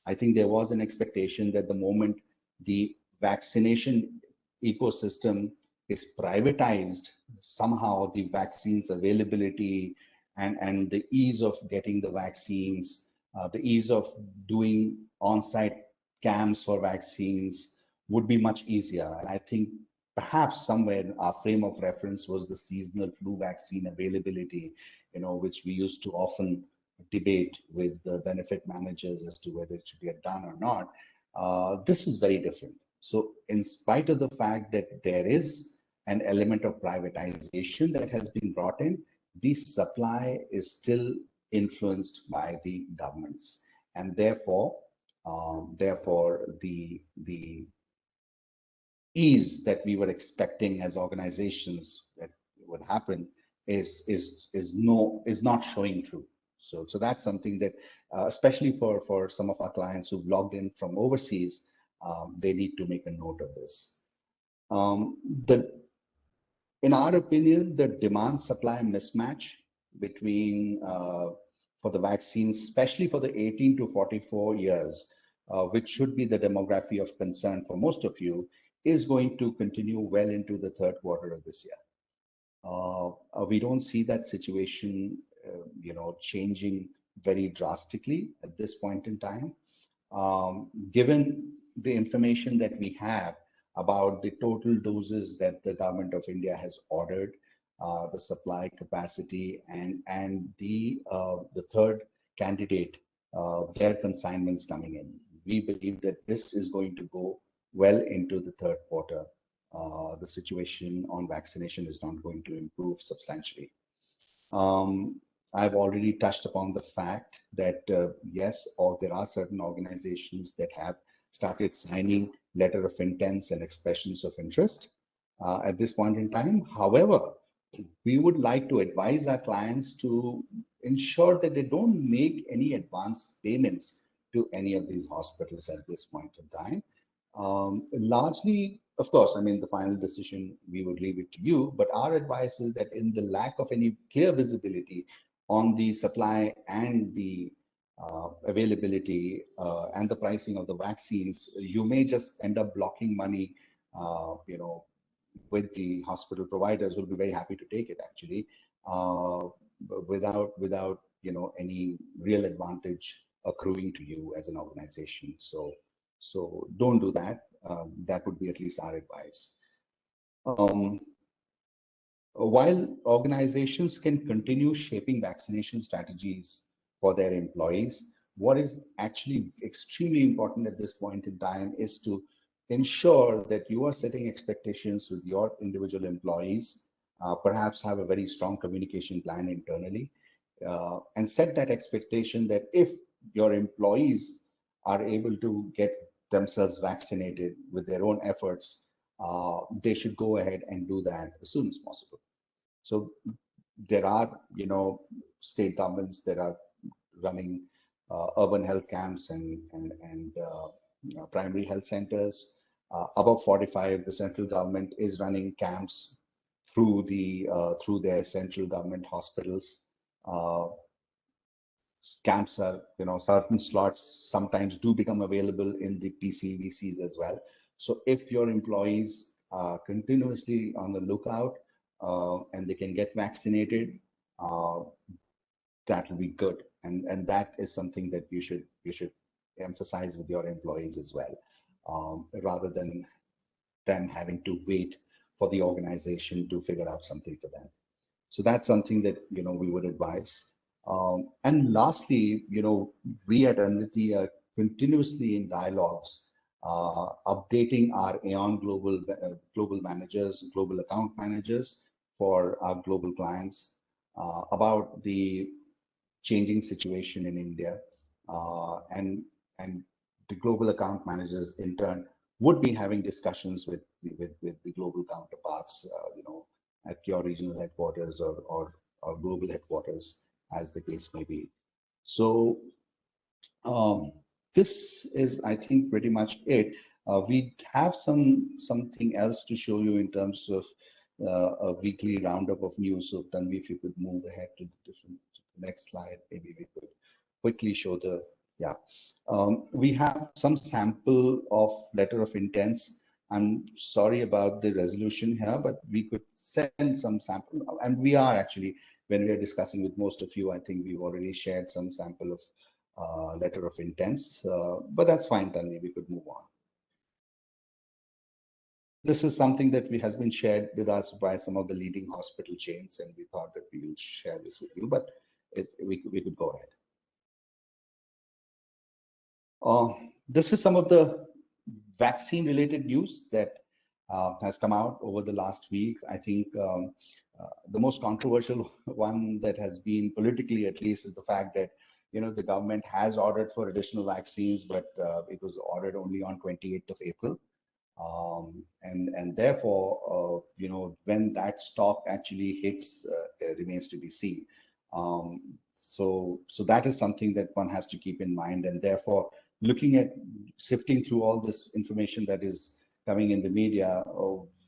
I think there was an expectation that the moment the vaccination ecosystem is privatized, somehow the vaccines availability and the ease of getting the vaccines, the ease of doing on-site camps for vaccines would be much easier. And I think perhaps somewhere our frame of reference was the seasonal flu vaccine availability, which we used to often debate with the benefit managers as to whether it should get done or not. This is very different. So in spite of the fact that there is an element of privatization that has been brought in, the supply is still influenced by the governments. And therefore, the ease that we were expecting as organizations that would happen is not showing through. So that's something that, especially for some of our clients who've logged in from overseas, they need to make a note of this. In our opinion, the demand-supply mismatch between for the vaccines, especially for the 18 to 44 years, which should be the demography of concern for most of you, is going to continue well into the third quarter of this year. We don't see that situation, changing very drastically at this point in time. Given the information that we have about the total doses that the government of India has ordered, the supply capacity, and the third candidate, their consignments coming in, we believe that this is going to go well into the third quarter. The situation on vaccination is not going to improve substantially. I've already touched upon the fact that yes, or there are certain organizations that have started signing letter of intents and expressions of interest at this point in time. However, we would like to advise our clients to ensure that they don't make any advance payments to any of these hospitals at this point in time. Largely, of course, I mean, the final decision, we would leave it to you, but our advice is that in the lack of any clear visibility on the supply and the availability and the pricing of the vaccines, you may just end up blocking money, with the hospital providers who'll be very happy to take it actually, without any real advantage accruing to you as an organization. So don't do that. That would be at least our advice. While organizations can continue shaping vaccination strategies for their employees, what is actually extremely important at this point in time is to ensure that you are setting expectations with your individual employees, perhaps have a very strong communication plan internally, and set that expectation that if your employees are able to get themselves vaccinated with their own efforts, they should go ahead and do that as soon as possible. So there are, state governments that are running urban health camps and primary health centers. Above 45, the central government is running camps through their central government hospitals. Camps are, certain slots sometimes do become available in the PCVCs as well. So if your employees are continuously on the lookout and they can get vaccinated, that will be good. And that is something that you should emphasize with your employees as well, rather than having to wait for the organization to figure out something for them. So that's something that we would advise. And lastly, we at Annity are continuously in dialogues, updating our Aon global managers, global account managers for our global clients about the changing situation in India, and the global account managers in turn would be having discussions with the global counterparts, at your regional headquarters or global headquarters, as the case may be. So this is, I think, pretty much it. We have something else to show you in terms of a weekly roundup of news. So Tanvi, if you could move ahead to the next slide, maybe we could quickly show the, yeah. We have some sample of letter of intents. I'm sorry about the resolution here, but we could send some sample, and we are actually, when we are discussing with most of you, I think we've already shared some sample of letter of intents, but that's fine, Tanvi, we could move on. This is something that has been shared with us by some of the leading hospital chains, and we thought that we will share this with you, but we could go ahead. This is some of the vaccine related news that has come out over the last week. I think the most controversial one that has been politically, at least, is the fact that the government has ordered for additional vaccines, but it was ordered only on 28th of April. And therefore, when that stock actually hits, remains to be seen. So that is something that one has to keep in mind, and therefore looking at sifting through all this information that is coming in the media,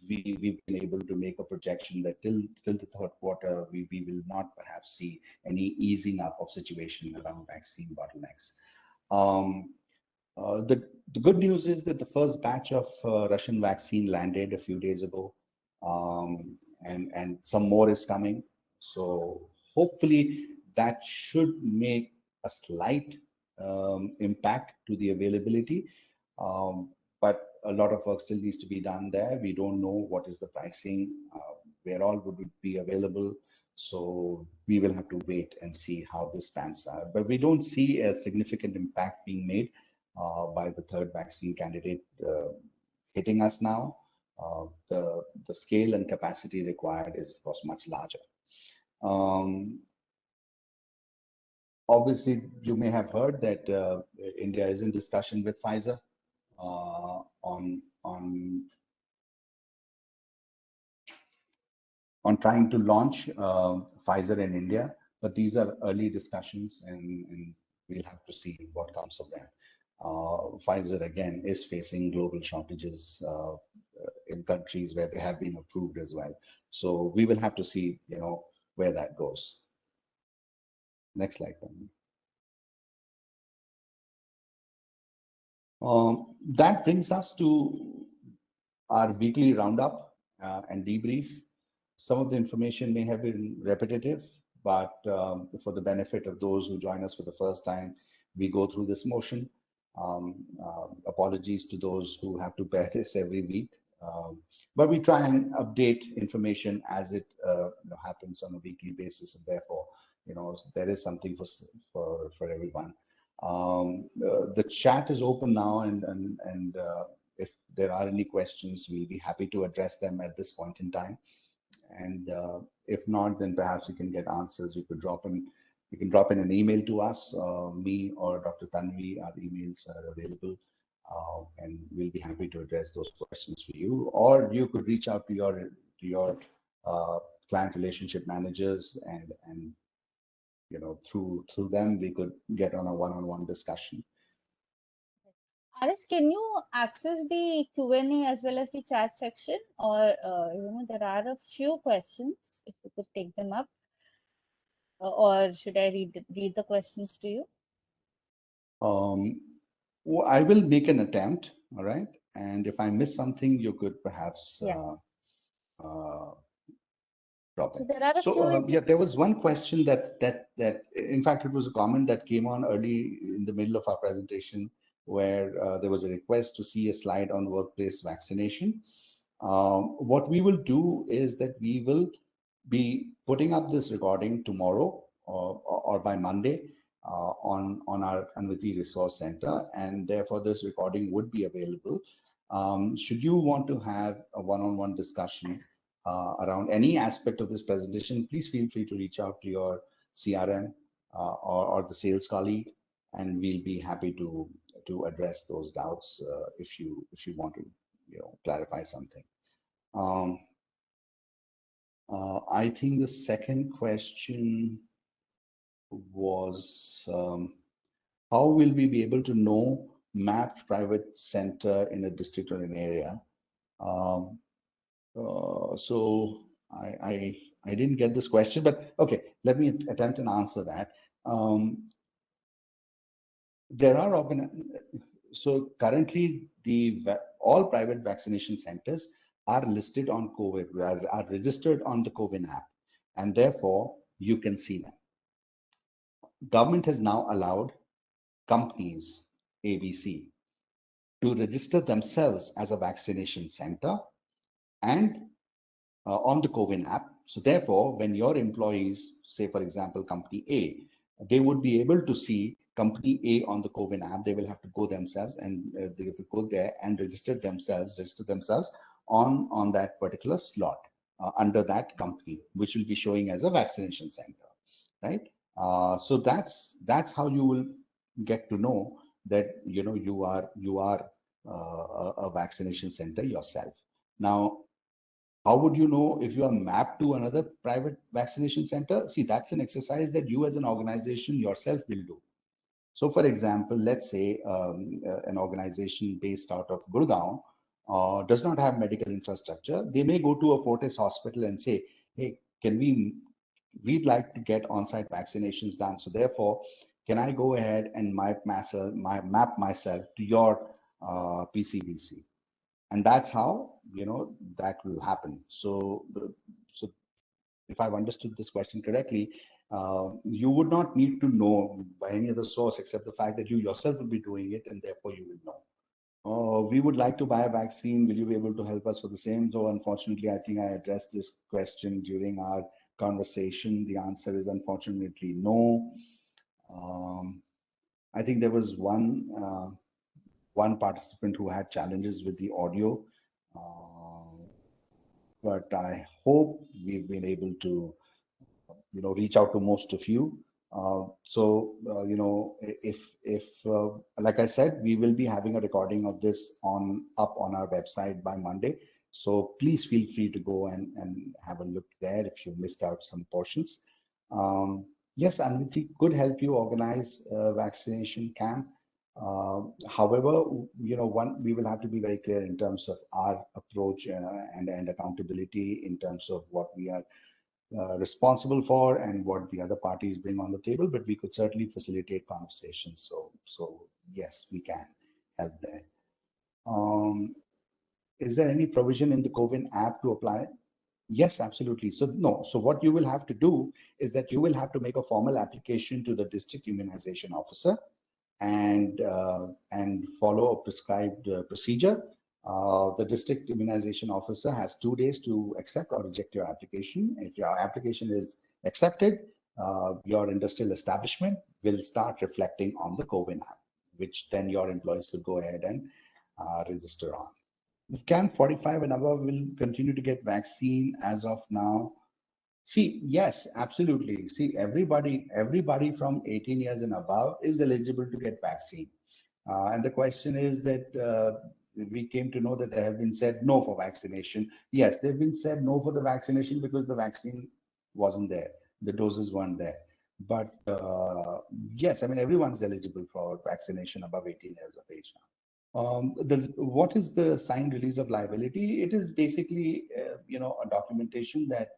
we've been able to make a projection that till the third quarter, we will not perhaps see any easing up of situation around vaccine bottlenecks. The good news is that the first batch of Russian vaccine landed a few days ago, and some more is coming. So hopefully that should make a slight impact to the availability, but a lot of work still needs to be done there. We don't know what is the pricing, where all would it be available. So we will have to wait and see how this pans out. But we don't see a significant impact being made by the third vaccine candidate hitting us now. The scale and capacity required is, of course, much larger. Obviously, you may have heard that India is in discussion with Pfizer on trying to launch Pfizer in India, but these are early discussions, and we'll have to see what comes of them. Pfizer again is facing global shortages in countries where they have been approved as well. So we will have to see, where that goes. Next slide, please. That brings us to our weekly roundup and debrief. Some of the information may have been repetitive, but for the benefit of those who join us for the first time, we go through this motion. Apologies to those who have to bear this every week, but we try and update information as it happens on a weekly basis, and therefore, there is something for everyone. The chat is open now, and if there are any questions, we'll be happy to address them at this point in time. And if not, then perhaps we can get answers. You can drop in an email to us, me or Dr. Tanvi. Our emails are available, and we'll be happy to address those questions for you. Or you could reach out to your client relationship managers, and through them we could get on a one-on-one discussion. Aris, can you access the Q&A as well as the chat section, or there are a few questions, if you could take them up, or should I read the questions to you? Well, I will make an attempt, all right, and if I miss something, you could perhaps drop in. So there are a few. Yeah, there was one question that in fact it was a comment that came on early in the middle of our presentation, where there was a request to see a slide on workplace vaccination. What we will do is that we will be putting up this recording tomorrow or by Monday on our Anviti Resource Center, and therefore this recording would be available. Should you want to have a one-on-one discussion around any aspect of this presentation, please feel free to reach out to your CRM or the sales colleague, and we'll be happy to address those doubts if you want to clarify something. I think the second question was how will we be able to know mapped private center in a district or an area? So I didn't get this question, but okay, let me attempt and answer that. There are so currently all private vaccination centers are listed on COVID, are registered on the CoWIN app, and therefore you can see them. Government has now allowed companies ABC to register themselves as a vaccination center and on the CoWIN app. So therefore, when your employees, say for example, company A, they would be able to see company A on the CoWIN app. They will have to go themselves, and they have to go there and register themselves on that particular slot under that company, which will be showing as a vaccination center, right? So that's how you will get to know that you are a vaccination center yourself. Now, how would you know if you are mapped to another private vaccination center? See, that's an exercise that you as an organization yourself will do. So for example, let's say an organization based out of Gurgaon does not have medical infrastructure. They may go to a Fortis hospital and say, hey, we'd like to get on-site vaccinations done. So therefore, can I go ahead and map myself to your PCVC? And that's how that will happen. So if I've understood this question correctly, You would not need to know by any other source except the fact that you yourself will be doing it, and therefore you will know. We would like to buy a vaccine. Will you be able to help us for the same? So unfortunately, I think I addressed this question during our conversation. The answer is unfortunately no. Um, I think there was one participant who had challenges with the audio, uh, but I hope we've been able to reach out to most of you. If like I said, we will be having a recording of this up on our website by Monday. So please feel free to go and have a look there if you missed out some portions. Yes, Anviti could help you organize a vaccination camp. However, we will have to be very clear in terms of our approach and accountability in terms of what we are responsible for and what the other parties bring on the table, but we could certainly facilitate conversations. So yes, we can help there. Is there any provision in the CoWIN app to apply? Yes, absolutely. So no. So what you will have to do is that you will have to make a formal application to the district immunization officer and follow a prescribed procedure. The district immunization officer has 2 days to accept or reject your application. If your application is accepted, your industrial establishment will start reflecting on the CoWIN app, which then your employees will go ahead and register on. If CAN 45 and above will continue to get vaccine as of now. See, yes, absolutely. See, everybody from 18 years and above is eligible to get vaccine. And the question is that we came to know that there have been said no for vaccination. Yes, they've been said no for the vaccination because the vaccine wasn't there. The doses weren't there. But yes, I mean, everyone's eligible for vaccination above 18 years of age now. What is the signed release of liability? It is basically, a documentation that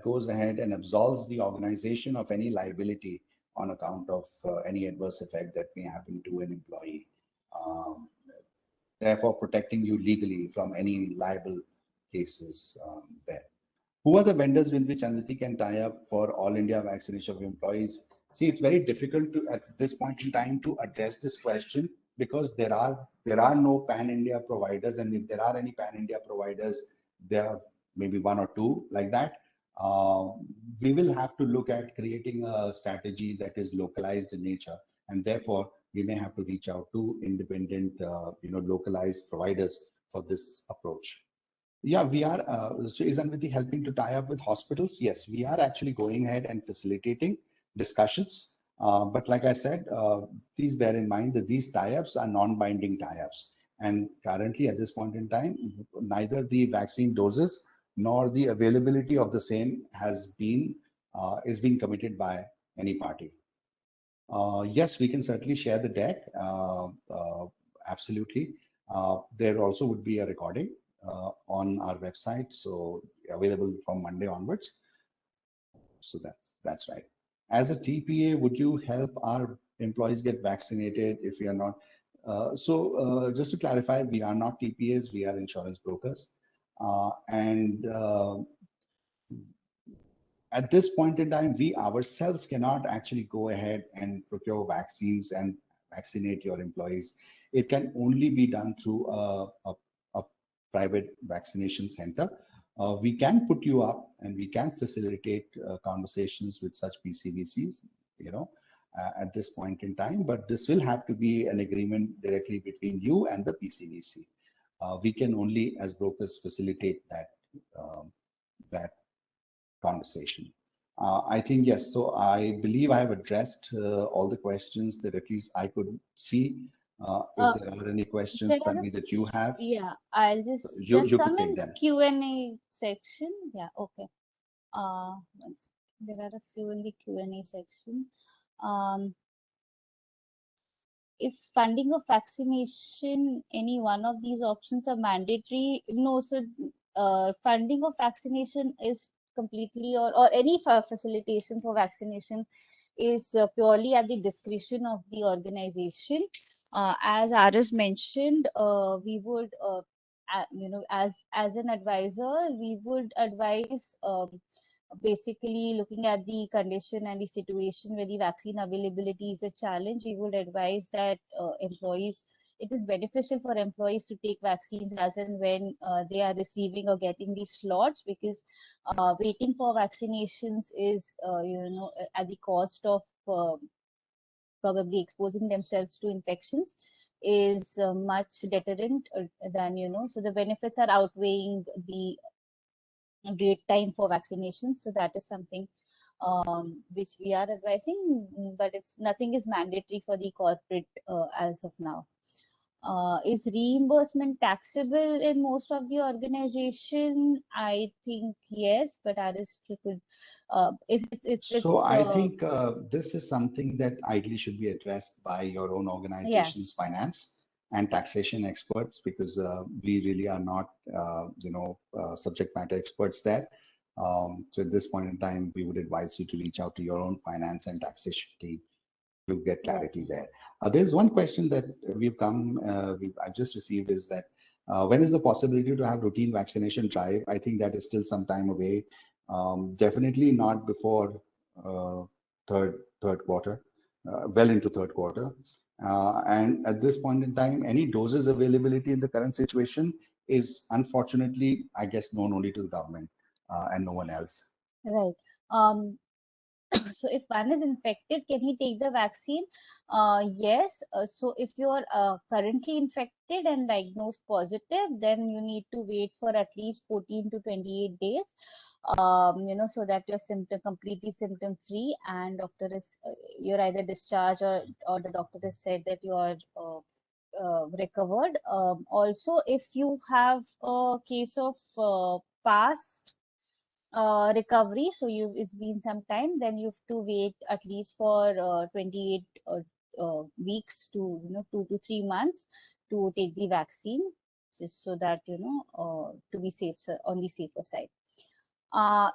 goes ahead and absolves the organization of any liability on account of any adverse effect that may happen to an employee. Um, Therefore, protecting you legally from any liable cases there. Who are the vendors with which Anviti can tie up for all India vaccination of employees? See, it's very difficult to at this point in time to address this question because there are no pan-India providers, and if there are any pan-India providers, there are maybe one or two like that. Uh, we will have to look at creating a strategy that is localized in nature, and therefore we may have to reach out to independent, localized providers for this approach. Yeah, we are. So is Anviti helping to tie up with hospitals? Yes, we are actually going ahead and facilitating discussions. But like I said, please bear in mind that these tie-ups are non-binding tie-ups. And currently, at this point in time, neither the vaccine doses nor the availability of the same is being committed by any party. Yes, we can certainly share the deck. Absolutely. There also would be a recording on our website, so available from Monday onwards. So that's right. As a TPA, would you help our employees get vaccinated if we are not? Just to clarify, we are not TPAs, we are insurance brokers. And at this point in time, we ourselves cannot actually go ahead and procure vaccines and vaccinate your employees. It can only be done through a private vaccination center. We can put you up and we can facilitate conversations with such PCVCs, at this point in time, but this will have to be an agreement directly between you and the PCVC. We can only, as brokers, facilitate that conversation. I think, yes, so I believe I have addressed all the questions that at least I could see. If there are any questions, There are Tanvi, that you have, Yeah, I'll just you there's could some take in them. Q&A section. Yeah, okay. There are a few in the Q&A section. Um, is funding of vaccination any one of these options are mandatory? No, so funding of vaccination is completely or any facilitation for vaccination is purely at the discretion of the organization. As Aris mentioned, we would, as an advisor, we would advise basically looking at the condition and the situation where the vaccine availability is a challenge, we would advise that employees, it is beneficial for employees to take vaccines as and when they are receiving or getting these slots, because waiting for vaccinations is, at the cost of probably exposing themselves to infections, is much deterrent than, so the benefits are outweighing the wait time for vaccination. So that is something which we are advising, but it's nothing is mandatory for the corporate as of now. Is reimbursement taxable in most of the organization? I think yes, but Aris, if you could, if So it's I think this is something that ideally should be addressed by your own yeah, organization's finance and taxation experts, because we really are not, subject matter experts there. So at this point in time, we would advise you to reach out to your own finance and taxation team to get right, clarity there. There's one question that I've just received, is that when is the possibility to have routine vaccination drive? I think that is still some time away. Definitely not before uh, third quarter, well into third quarter. And at this point in time, any doses availability in the current situation is unfortunately, I guess, known only to the government and no one else. right. So if one is infected, can he take the vaccine? Yes. So if you are currently infected and diagnosed positive, then you need to wait for at least 14 to 28 days, so that you're completely symptom free, and doctor is, you're either discharged, or the doctor has said that you are recovered. Also, if you have a case of past recovery, so it's been some time, then you have to wait at least for 28 weeks to, 2 to 3 months to take the vaccine, just so that, to be safe, on the safer side.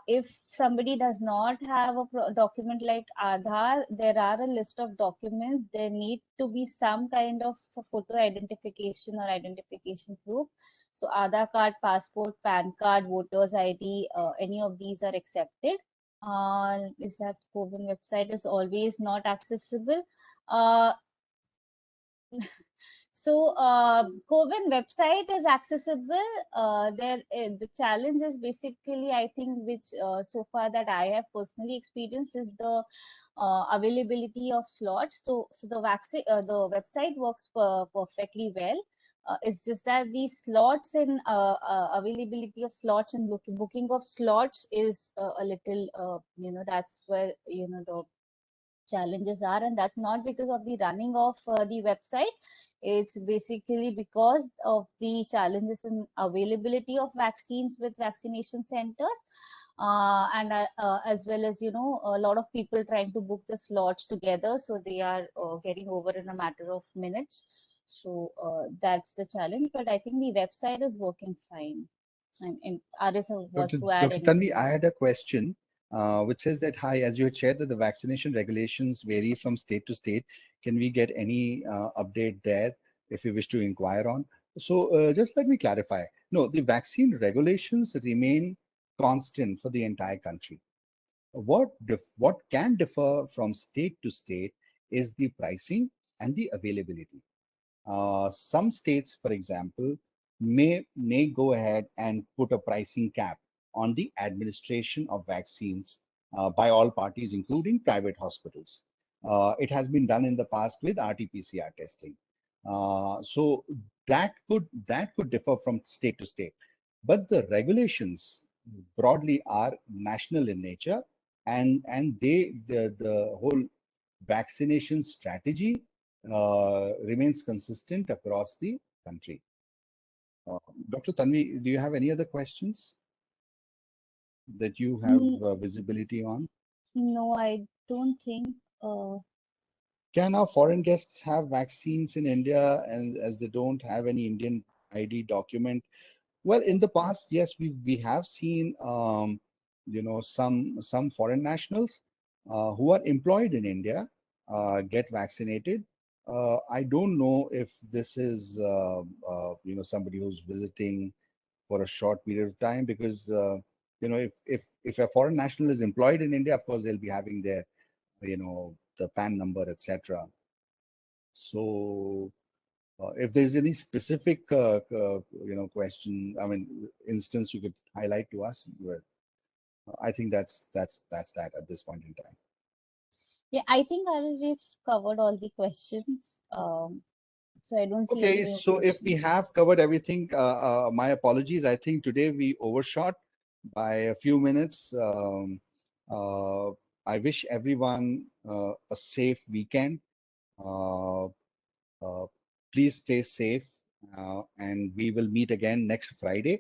If somebody does not have a document like Aadhaar, there are a list of documents. There need to be some kind of photo identification or identification proof. So Aadhaar card, passport, PAN card, voters ID, any of these are accepted. Is that CoWIN website is always not accessible? Uh, so CoWIN website is accessible. The challenge is basically, I think, which so far that I have personally experienced, is the availability of slots. So the website works perfectly well. It's just that the slots and availability of slots and booking of slots is a little, that's where, the challenges are, and that's not because of the running of the website. It's basically because of the challenges in availability of vaccines with vaccination centers, and as well as, a lot of people trying to book the slots together, so they are getting over in a matter of minutes. So that's the challenge, but I think the website is working fine. And Aris wants to add Dr. Tanvi, anything. I had a question which says that, hi, as you had shared that the vaccination regulations vary from state to state, can we get any update there if you wish to inquire on? So just let me clarify. No, the vaccine regulations remain constant for the entire country. What can differ from state to state is the pricing and the availability. Some states, for example, may go ahead and put a pricing cap on the administration of vaccines by all parties, including private hospitals. It has been done in the past with RT-PCR testing. So that could differ from state to state, but the regulations broadly are national in nature, and the whole vaccination strategy remains consistent across the country. Dr. Tanvi, do you have any other questions that you have Mm, visibility on? no, I don't think. Uh, Can our foreign guests have vaccines in India, and as they don't have any Indian ID document? Well, in the past, yes, we have seen some foreign nationals who are employed in India get vaccinated. I don't know if this is somebody who's visiting for a short period of time, because if a foreign national is employed in India, of course they'll be having their, the PAN number, etc. So if there's any specific, question, I mean, instance you could highlight to us, I think that's that at this point in time. Yeah, I think Alice, we've covered all the questions. So I don't see Okay, any more so if we questions. have covered everything, my apologies. I think today we overshot by a few minutes. Uh, I wish everyone a safe weekend. Uh, uh, Please stay safe, and we will meet again next Friday